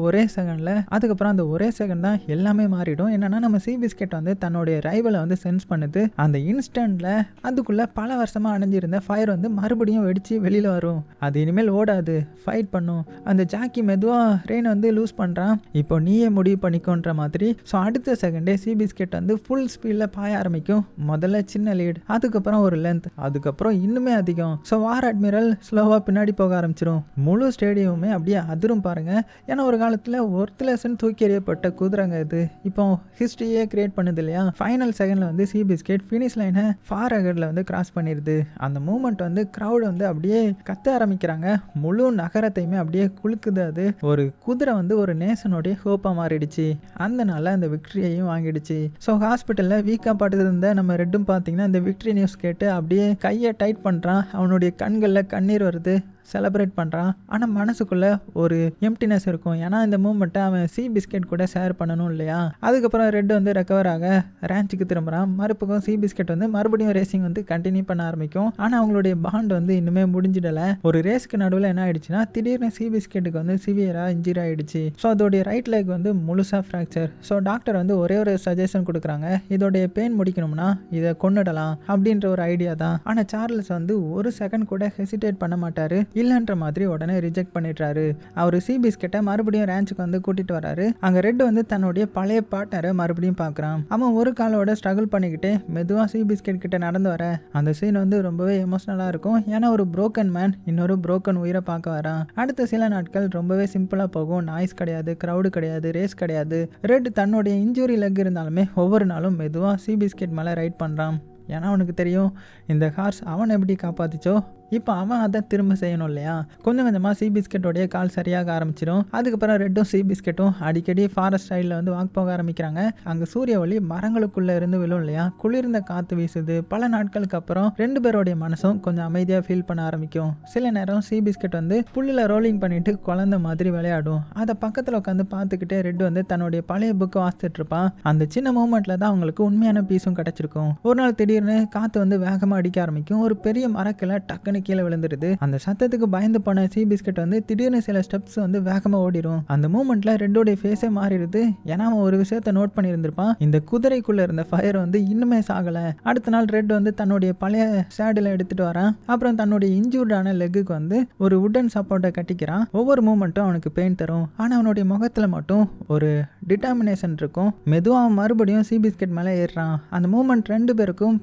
ஒரே செகண்ட் தான் எல்லாமே மாறிடும். என்னன்னா நம்ம சி பிஸ்கெட் வந்து தன்னுடைய ரைவலை வந்து சென்ஸ் பண்ணுது. அந்த இன்ஸ்டன்ட்ல அதுக்குள்ள பல வருஷமா அணைஞ்சிருந்த ஃபயர் வந்து மறுபடியும் வெடிச்சு வெளியில வரும். அது இனிமேல் ஓடாது, ஃபைட் பண்ணும். அந்த ஜாக்கி மெதுவாக ரெயின் வந்து லூஸ் பண்ணுறான். இப்போ நீயே முடிவு பண்ணிக்கோன்ற மாதிரி. ஸோ அடுத்த செகண்டே சி பிஸ்கெட் வந்து ஃபுல் ஸ்பீடில் பாய ஆரம்பிக்கும். முதல்ல சின்ன லீட், அதுக்கப்புறம் ஒரு லென்த், அதுக்கப்புறம் இன்னுமே அதிகம். ஸோ வார் அட்மிரல் ஸ்லோவாக பின்னாடி போக ஆரம்பிச்சிடும். முழு ஸ்டேடியமுமே அப்படியே அதிரும் பாருங்க. ஏன்னா ஒரு காலத்தில் ஒர்த்லெஸ்ன்னு தூக்கி எறியப்பட்ட குதிரைங்க இது இப்போ ஹிஸ்ட்ரியே கிரியேட் பண்ணுது இல்லையா. ஃபைனல் செகண்டில் வந்து சி பிஸ்கெட் ஃபினிஷ் லைனை ஃபார் அகரில் வந்து கிராஸ் பண்ணிடுது. அந்த மூமெண்ட் வந்து க்ரௌட் வந்து அப்படியே கத்த ஆரம்பிக்கிறாங்க. முழு நகரத்தையுமே அப்படியே குலுக்குது. அது ஒரு குதிரை வந்து ஒரு நேசனுடைய ஹோப்பா மாறிடுச்சு. அந்த நாளில் அந்த விக்டரியையும் வாங்கிடுச்சு. ஸோ ஹாஸ்பிட்டலில் வீக்காக படுத்து இருந்த நம்ம ரெட்டும் பார்த்தீங்கன்னா இந்த விக்டரி நியூஸ் கேட்டு அப்படியே கையை டைட் பண்ணுறான். அவனுடைய கண்களில் கண்ணீர் வருது. செலிப்ரேட் பண்ணுறான். ஆனால் மனசுக்குள்ளே ஒரு எம்டினஸ் இருக்கும். ஏன்னா இந்த மூமெண்ட்டை அவன் சி பிஸ்கெட் கூட ஷேர் பண்ணணும் இல்லையா. அதுக்கப்புறம் ரெட் வந்து ரெக்கவர் ஆக ரேஞ்சுக்கு திரும்புகிறான். மறுபக்கம் சி பிஸ்கெட் வந்து மறுபடியும் ரேசிங் வந்து கண்டினியூ பண்ண ஆரம்பிக்கும். ஆனால் அவங்களுடைய பாண்ட் வந்து இன்னுமே முடிஞ்சிடலை. ஒரு ரேஸ்க்கு நடுவில் என்ன ஆயிடுச்சுன்னா திடீர்னு சி பிஸ்கெட்டுக்கு வந்து சிவியராக இன்ஜுரி ஆகிடுச்சு. ஸோ அதோடைய ரைட் லெக் வந்து முழுசாக ஃப்ராக்சர். ஸோ டாக்டர் வந்து ஒரே ஒரு சஜஷன் கொடுக்குறாங்க, இதோடைய பெயின் முடிக்கணும்னா இதை கொண்டுடலாம் அப்படின்ற ஒரு ஐடியா தான். ஆனால் சார்லஸ் வந்து ஒரு செகண்ட் கூட ஹெசிடேட் பண்ண மாட்டார். இல்லைன்ற மாதிரி உடனே ரிஜெக்ட் பண்ணிடுறாரு. அவர் சி பிஸ்கெட்டை மறுபடியும் ரேஞ்சுக்கு வந்து கூட்டிட்டு வராரு. அங்கே ரெட் வந்து தன்னுடைய பழைய பார்ட்னரை மறுபடியும் பார்க்குறான். அவன் ஒரு காலோட ஸ்ட்ரகிள் பண்ணிக்கிட்டு மெதுவாக சி பிஸ்கெட் கிட்ட நடந்து வர அந்த சீன் வந்து ரொம்பவே எமோஷனலாக இருக்கும். ஏன்னா ஒரு புரோக்கன் மேன் இன்னொரு புரோக்கன் உயிரை பார்க்க வரான். அடுத்த சில நாட்கள் ரொம்பவே சிம்பிளாக போகும். நாய்ஸ் கிடையாது, க்ரௌடு கிடையாது, ரேஸ் கிடையாது. ரெட் தன்னுடைய இன்ஜுரி லெக் இருந்தாலுமே ஒவ்வொரு நாளும் மெதுவாக சி பிஸ்கெட் மேலே ரைட் பண்ணுறான். ஏன்னா அவனுக்கு தெரியும் இந்த ஹார்ஸ் அவனை எப்படி காப்பாற்றிச்சோ இப்போ அவன் அதை திரும்ப செய்யணும் இல்லையா. கொஞ்சம் கொஞ்சமாக சி பிஸ்கெட்டோடைய கால் சரியாக ஆரம்பிச்சிடும். அதுக்கப்புறம் ரெட்டும் சி பிஸ்கெட்டும் அடிக்கடி ஃபாரஸ்ட் ஸ்டைலில் வந்து வாக் போக ஆரம்பிக்கிறாங்க. அங்கே சூரிய ஒளி மரங்களுக்குள்ளே இருந்து விழும் இல்லையா, குளிர்ந்த காற்று வீசுது. பல நாட்களுக்கு அப்புறம் ரெண்டு பேருடைய மனசும் கொஞ்சம் அமைதியாக ஃபீல் பண்ண ஆரம்பிக்கும். சில நேரம் சி பிஸ்கெட் வந்து புல்லில் ரோலிங் பண்ணிட்டு குழந்தை மாதிரி விளையாடும். அதை பக்கத்தில் உட்காந்து பார்த்துக்கிட்டே ரெட் வந்து தன்னுடைய பழைய புக்கை வாசித்துட்டு இருப்பான். அந்த சின்ன மூமெண்ட்ல தான் அவங்களுக்கு உண்மையான பீஸும் கிடைச்சிருக்கும். ஒரு நாள் திடீர்னு காற்று வந்து வேகமாக அடிக்க ஆரம்பிக்கும். ஒரு பெரிய மரக்கிளை டக்குன்னு கீழே விழுந்துருது. அந்த சத்தத்துக்கு பயந்து போன சி பிஸ்கெட் வந்து திடீர்னு சில ஸ்டெப்ஸ் வந்து வேகமாக ஓடிடும். அந்த மூமெண்ட்ல ரெட்டோடைய ஃபேஸே மாறிடுது. ஏன்னா அவன் ஒரு விஷயத்த நோட் பண்ணியிருந்திருப்பான். இந்த குதிரைக்குள்ள இருந்த ஃபயர் வந்து இன்னுமே சாகல. அடுத்த நாள் ரெட் வந்து தன்னுடைய பழைய சேடில் எடுத்துட்டு வரான். அப்புறம் தன்னுடைய இன்ஜூர்டான லெக்குக்கு வந்து ஒரு உடன் சப்போர்ட்டை கட்டிக்கிறான். ஒவ்வொரு மூமெண்ட்டும் அவனுக்கு பெயின் தரும். ஆனால் அவனுடைய முகத்தில் மட்டும் ஒரு டிட்டர்மினேஷன் இருக்கும். மெதுவாக அவன் மறுபடியும் சி பிஸ்கெட் மேலே ஏறுறான். அந்த மூமெண்ட் ரெண்டு பேருக்கும்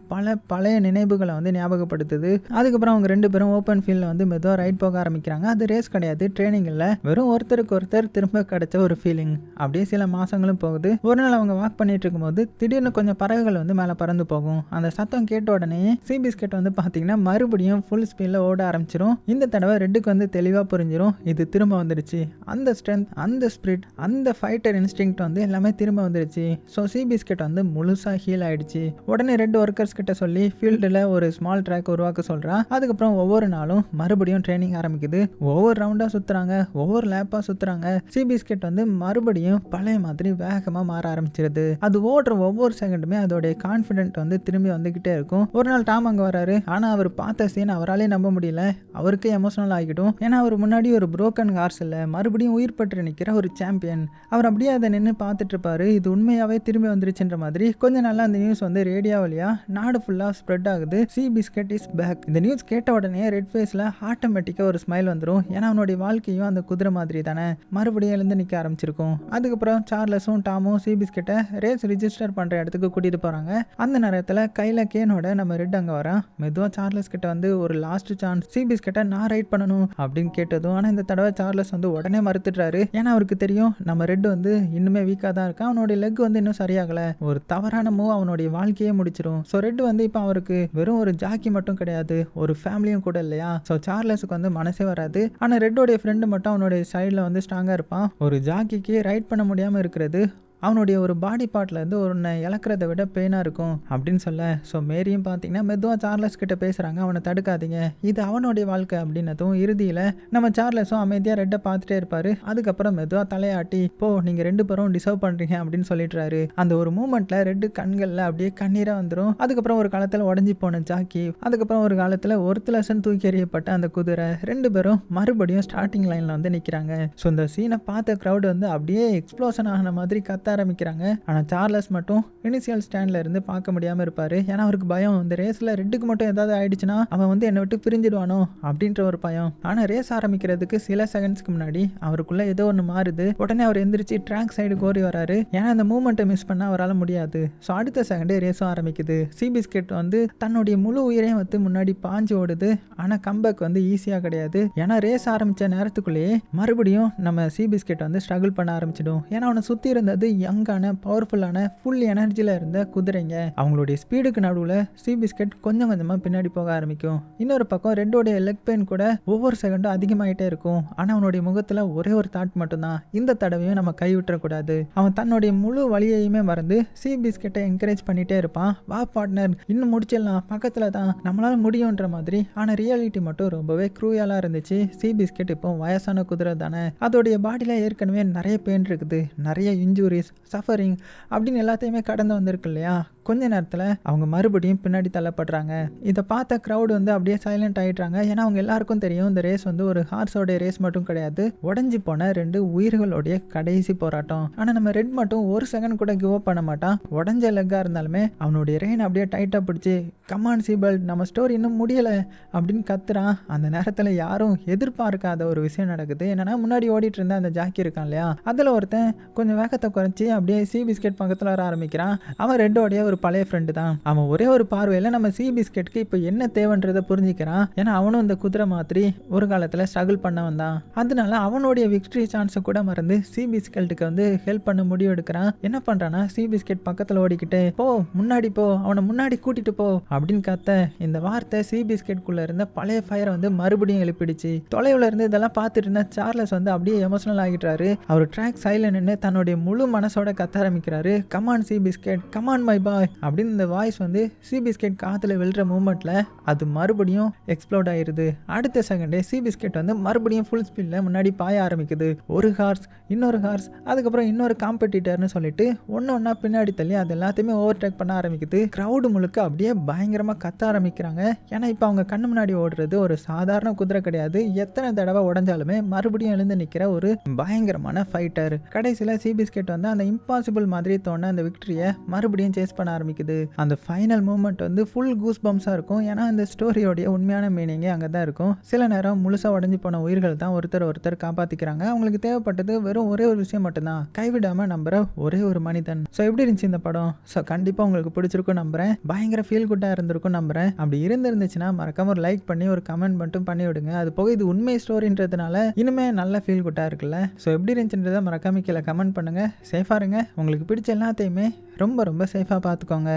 பழைய நினைவுகளை வந்து ஞாபகப்படுத்துது. அதுக்கப்புறம் அவங்க ரெண்டு பேரும் ஓப்பன் ஃபீல்டில் வந்து மெதுவாக ரைட் போக ஆரம்பிக்கிறாங்க. அது ரேஸ் கிடையாது, ட்ரைனிங் இல்லை, வெறும் ஒருத்தருக்கு ஒருத்தர் திரும்ப கிடைச்ச ஒரு ஃபீலிங். அப்படியே சில மாசங்களும் போகுது. ஒரு நாள் அவங்க வாக் பண்ணிட்டு இருக்கும்போது திடீர்னு கொஞ்சம் பறவைகள் வந்து மேலே பறந்து போகும். அந்த சத்தம் கேட்ட உடனே சி பிஸ்கெட் வந்து பார்த்தீங்கன்னா மறுபடியும் ஃபுல் ஸ்பீடில் ஓட ஆரம்பிச்சிடும். இந்த தடவை ரெட்டுக்கு வந்து தெளிவாக புரிஞ்சிடும், இது திரும்ப வந்துடுச்சு. அந்த ஸ்ட்ரென்த், அந்த ஸ்பிரிட், அந்த ஃபைட்டர் இன்ஸ்டிங்க்ட் வந்து எல்லாமே திரும்ப வந்துடுச்சு. ஸோ சி பிஸ்கெட் வந்து முழுசாக ஹீல் ஆயிடுச்சு. உடனே ரெண்டு ஒர்க்கர்ஸ் கிட்ட சொல்லி ஃபீல்டில் ஒரு ஸ்மால் ட்ராக் உருவாக்க சொல்கிறா. அதுக்கப்புறம் ஒவ்வொரு நாளும் மறுபடியும் ட்ரைனிங் ஆரம்பிக்குது. ஒவ்வொரு ரவுண்டாக சுற்றுறாங்க, ஒவ்வொரு லேப்பாக சுற்றுறாங்க. சி பிஸ்கெட் வந்து மறுபடியும் பழைய மாதிரி வேகமாக மாற ஆரம்பிச்சிருது. அது ஓடுற ஒவ்வொரு செகண்டுமே அதோடைய கான்ஃபிடென்ட் வந்து திரும்பி வந்துக்கிட்டே இருக்கும். ஒரு நாள் டாம் அங்கே வராரு. ஆனால் அவர் பார்த்த சீன் அவராலே நம்ப முடியல. அவருக்கு எமோஷனல் ஆகிடும். ஏன்னா அவர் முன்னாடி ஒரு புரோக்கன் ஹார்ஸ் இல்லை, மறுபடியும் உயிர் பெற்று நிற்கிற ஒரு சாம்பியன். அவர் அப்படியே அதை நின்று பார்த்துட்டு இருப்பாரு. இது உண்மையாகவே திரும்பி வந்துருச்சுன்ற மாதிரி. கொஞ்சம் நாள் அந்த நியூஸ் வந்து ரேடியோ வழியா நாடு ஃபுல்லாக ஸ்ப்ரெட் ஆகுது. சி பிஸ்கெட் இஸ் பேக். இந்த நியூஸ் கேட்ட உடனே ரெட் ஃபேஸில் ஆட்டோமேட்டிக்காக ஒரு ஸ்மைல் வந்துடும். ஏன்னா அவனுடைய வாழ்க்கையும் அந்த குதிரை மாதிரி தானே மறுபடியும் எழுந்து நிற்க ஆரம்பிச்சிருக்கும். அதுக்கப்புறம் சார்லஸும் டாமும் சி பிஸ்கெட்டை ரேஸ் ரிஜிஸ்டர் பண்ணுற இடத்துக்கு கூட்டிகிட்டு போகிறாங்க. அந்த நேரத்தில் கையில் கேனோட நம்ம ரெட் அங்கே வரான். மெதுவாக சார்லஸ் கிட்ட வந்து ஒரு லாஸ்ட் சான்ஸ், சி பிஸ்கெட்டை நான் ரைட் பண்ணணும் அப்படின்னு கேட்டதும், ஆனால் இந்த தடவை சார்லஸ் வந்து உடனே மறுத்துட்டாரு. ஏன்னா அவருக்கு தெரியும் நம்ம ரெட் வந்து இன்னுமே வீக்காக தான் இருக்கான். அவனுடைய லெக் வந்து இன்னும் சரியாகலை. ஒரு தவறான மூவ் அவனுடைய வாழ்க்கையே முடிச்சிடும். ஸோ ரெட் வந்து இப்போ அவருக்கு வெறும் ஒரு ஜாக்கி மட்டும் கிடையாது, ஒரு ஃபேமிலியும் கூட இல்லையா. ஸோ சார்லஸுக்கு வந்து மனசே வராது. ஆனால் ரெட்டோடைய ஃப்ரெண்டு மட்டும் அவனுடைய சைடில் வந்து ஸ்ட்ராங்காக இருப்பான். ஒரு ஜாக்கிக்கு ரைட் பண்ண முடியாமல் இருக்கிறது அவனுடைய ஒரு பாடி பார்ட்லேருந்து ஒன்று இழக்கிறத விட பெயினாக இருக்கும் அப்படின்னு சொல்ல. ஸோ மேரியும் பார்த்தீங்கன்னா மெதுவாக சார்லஸ் கிட்ட பேசுகிறாங்க, அவனை தடுக்காதீங்க, இது அவனுடைய வாழ்க்கை அப்படின்னதும் இறுதியில் நம்ம சார்லஸும் அமைதியாக ரெட்டை பார்த்துட்டே இருப்பார். அதுக்கப்புறம் மெதுவாக தலையாட்டி போ, நீங்கள் ரெண்டு பேரும் டிசர்வ் பண்ணுறீங்க அப்படின்னு சொல்லிடுறாரு. அந்த ஒரு மூமெண்ட்டில் ரெட்டு கண்களில் அப்படியே கண்ணீராக வந்துடும். அதுக்கப்புறம் ஒரு காலத்தில் உடஞ்சி போன ஜாக்கி, அதுக்கப்புறம் ஒரு காலத்தில் ஒருத்தலசன் தூக்கி எறியப்பட்ட அந்த குதிரை, ரெண்டு பேரும் மறுபடியும் ஸ்டார்டிங் லைனில் வந்து நிற்கிறாங்க. ஸோ இந்த சீனை பார்த்த க்ரௌடு வந்து அப்படியே எக்ஸ்ப்ளோஷன் ஆன மாதிரி கத்த ஆரம்பிக்கிறாங்க. ஆனால் சார்லஸ் மட்டும் இனிஷியல் ஸ்டாண்ட்ல இருந்து பார்க்க முடியாமல் இருப்பாரு. ஏன்னா அவருக்கு பயம், இந்த ரேஸில் ரெட்டுக்கு மட்டும் ஏதாவது ஆயிடுச்சுன்னா அவன் வந்து என்னை விட்டு பிரிஞ்சிடுவானோ அப்படின்ற ஒரு பயம். ஆனால் ரேஸ் ஆரம்பிக்கிறதுக்கு சில செகண்ட்ஸ்க்கு முன்னாடி அவருக்குள்ள ஏதோ ஒன்று மாறுது. உடனே அவர் எந்திரிச்சு ட்ராக் சைடு கோரி வராரு. ஏன்னா அந்த மூமெண்ட்டை மிஸ் பண்ண அவரால் முடியாது. ஸோ அடுத்த செகண்டே ரேஸும் ஆரம்பிக்குது. சி பிஸ்கெட் வந்து தன்னுடைய முழு உயிரையும் வந்து முன்னாடி பாஞ்சு ஓடுது. ஆனால் கம்பேக் வந்து ஈஸியாக கிடையாது. ஏன்னா ரேஸ் ஆரம்பித்த நேரத்துக்குள்ளேயே மறுபடியும் நம்ம சி பிஸ்கெட் வந்து ஸ்ட்ரகிள் பண்ண ஆரம்பிச்சிடும். ஏன்னா அவனை சுற்றி இருந்தது யங்கான பவர்ஃபுல்லான ஃபுல் எனர்ஜியில் இருந்த குதிரைங்க. அவங்களுடைய ஸ்பீடுக்கு நடுவில் சி பிஸ்கெட் கொஞ்சம் கொஞ்சமாக பின்னாடி போக ஆரம்பிக்கும். இன்னொரு பக்கம் ரெட்டோடைய லெக் பெயின் கூட ஒவ்வொரு செகண்டும் அதிகமாகிட்டே இருக்கும். ஆனால் அவனுடைய முகத்தில் ஒரே ஒரு தாட் மட்டும்தான், இந்த தடவையும் நம்ம கைவிட்டக்கூடாது. அவன் தன்னுடைய முழு வழியையுமே மறந்து சி பிஸ்கெட்டை என்கரேஜ் பண்ணிட்டே இருப்பான். வா பார்ட்னர், இன்னும் முடிச்சிடலாம், பக்கத்தில் தான், நம்மளால முடியுன்ற மாதிரி. ஆனால் ரியாலிட்டி மட்டும் ரொம்பவே க்ரூயலாக இருந்துச்சு. சி பிஸ்கெட் இப்போ வயசான குதிரை தானே, அதோடைய பாடியில் ஏற்கனவே நிறைய பெயின் இருக்குது, நிறைய இன்ஜூரிஸ், சஃபரிங் அப்படின்னு எல்லாத்தையுமே கடந்து வந்திருக்கு இல்லையா. கொஞ்ச நேரத்தில் அவங்க மறுபடியும் பின்னாடி தள்ளப்படுறாங்க. இதை பார்த்த க்ரௌட் வந்து அப்படியே சைலண்ட் ஆகிடுறாங்க. ஏன்னா அவங்க எல்லாருக்கும் தெரியும் இந்த ரேஸ் வந்து ஒரு ஹார்ஸோடைய ரேஸ் மட்டும் கிடையாது, உடஞ்சி போன ரெண்டு உயிர்களுடைய கடைசி போராட்டம். ஆனால் நம்ம ரெட் மட்டும் ஒரு செகண்ட் கூட கிவ் அப் பண்ண மாட்டான். உடஞ்ச லெக்காக இருந்தாலுமே அவனுடைய ரெயின் அப்படியே டைட்டாக பிடிச்சி கமான் சீபல், நம்ம ஸ்டோரி இன்னும் முடியலை அப்படின்னு கத்துறான். அந்த நேரத்தில் யாரும் எதிர்பார்க்காத ஒரு விஷயம் நடக்குது. என்னன்னா முன்னாடி ஓடிட்டு இருந்த அந்த ஜாக்கி இருக்கான் இல்லையா, அதில் ஒருத்தன் கொஞ்சம் வேகத்தை குறைச்சி வச்சு அப்படியே சி பிஸ்கெட் பக்கத்தில் வர ஆரம்பிக்கிறான். அவன் ரெட்டோடைய ஒரு பழைய ஃப்ரெண்டு தான். அவன் ஒரே ஒரு பார்வையில் நம்ம சி பிஸ்கெட்டுக்கு இப்போ என்ன தேவைன்றதை புரிஞ்சுக்கிறான். ஏன்னா அவனும் இந்த குதிரை மாதிரி ஒரு காலத்தில் ஸ்ட்ரகிள் பண்ணவன் தான். அதனால அவனுடைய விக்டரி சான்ஸை கூட மறந்து சி பிஸ்கெட்டுக்கு வந்து ஹெல்ப் பண்ண முடிவு எடுக்கிறான். என்ன பண்ணுறான்னா சி பிஸ்கெட் பக்கத்தில் ஓடிக்கிட்டு போ முன்னாடி போ, அவனை முன்னாடி கூட்டிட்டு போ அப்படின்னு கத்த இந்த வார்த்தை சி பிஸ்கெட்குள்ள இருந்த பழைய ஃபயரை வந்து மறுபடியும் எழுப்பிடுச்சு. தொலைவுல இருந்து இதெல்லாம் பார்த்துட்டு இருந்த சார்லஸ் வந்து அப்படியே எமோஷனல் ஆகிட்டாரு. அவர் ட்ராக் சைட்ல நின்று தன்னுடைய முழு மனசோட கத்த ஆரம்பிக்கிறாரு. Come on C biscuit, come on my boy அப்படின்னு இந்த வாய்ஸ் வந்து சி பிஸ்கெட் காத்துல விழுற மூமெண்ட்ல அது மறுபடியும் எக்ஸ்ப்ளோட் ஆயிருது. அடுத்த செகண்டே சி பிஸ்கெட் வந்து மறுபடியும் ஃபுல் ஸ்பீட்ல முன்னாடி பாய ஆரம்பிக்குது. ஒரு ஹார்ஸ், இன்னொரு ஹார்ஸ், அதுக்கப்புறம் இன்னொரு காம்படிட்டர்னு சொல்லிட்டு ஒன்னா பின்னாடி தள்ளி அது எல்லாத்தையுமே ஓவர்டேக் பண்ண ஆரம்பிக்குது. கிரவுடு முழுக்க அப்படியே பயங்கரமா கத்த ஆரம்பிக்கிறாங்க. ஏன்னா இப்போ அவங்க கண்ணு முன்னாடி ஓடுறது ஒரு சாதாரண குதிரை கிடையாது. எத்தனை தடவை உடஞ்சாலுமே மறுபடியும் எழுந்து நிற்கிற ஒரு பயங்கரமான ஃபைட்டர். கடைசியில் சி பிஸ்கெட் வந்து அந்த இம்பாசிபிள் மாதிரி தோண அந்த விக்டரியை மறுபடியும் சேஸ் பண்ண ஆரம்பிக்குது. அந்த ஃபைனல் மூமெண்ட் வந்து ஃபுல் கூஸ் பம்ஸாக இருக்கும். ஏன்னா அந்த ஸ்டோரியோடைய உண்மையான மீனிங்கே அங்கே தான் இருக்கும். சில நேரம் முழுசாக உடஞ்சி போன உயிர்கள் தான் ஒருத்தர் காப்பாற்றிக்கிறாங்க. அவங்களுக்கு தேவைப்பட்டது வெறும் ஒரே ஒரு விஷயம் மட்டும்தான், கைவிடாமல் நம்புற ஒரே ஒரு மனிதன். ஸோ எப்படி இருந்துச்சு இந்த படம்? ஸோ கண்டிப்பாக உங்களுக்கு பிடிச்சிருக்கும் நம்புறேன். பயங்கர ஃபீல் குட்டாக இருந்திருக்கும் நம்புறேன். அப்படி இருந்துச்சுன்னா மறக்காம ஒரு லைக் பண்ணி ஒரு கமெண்ட் மட்டும் பண்ணி விடுங்க. அது போக இது உண்மை ஸ்டோரின்றதுனால இனிமே நல்ல ஃபீல் குட்டாக இருக்குல்ல. ஸோ எப்படி இருந்துச்சுன்றதை மறக்காம கீழே கமெண்ட் பண்ணுங்க. சேஃபாக இருங்க. உங்களுக்கு பிடிச்ச எல்லாத்தையுமே ரொம்ப ரொம்ப சேஃபாக பார்த்துக்கோங்க.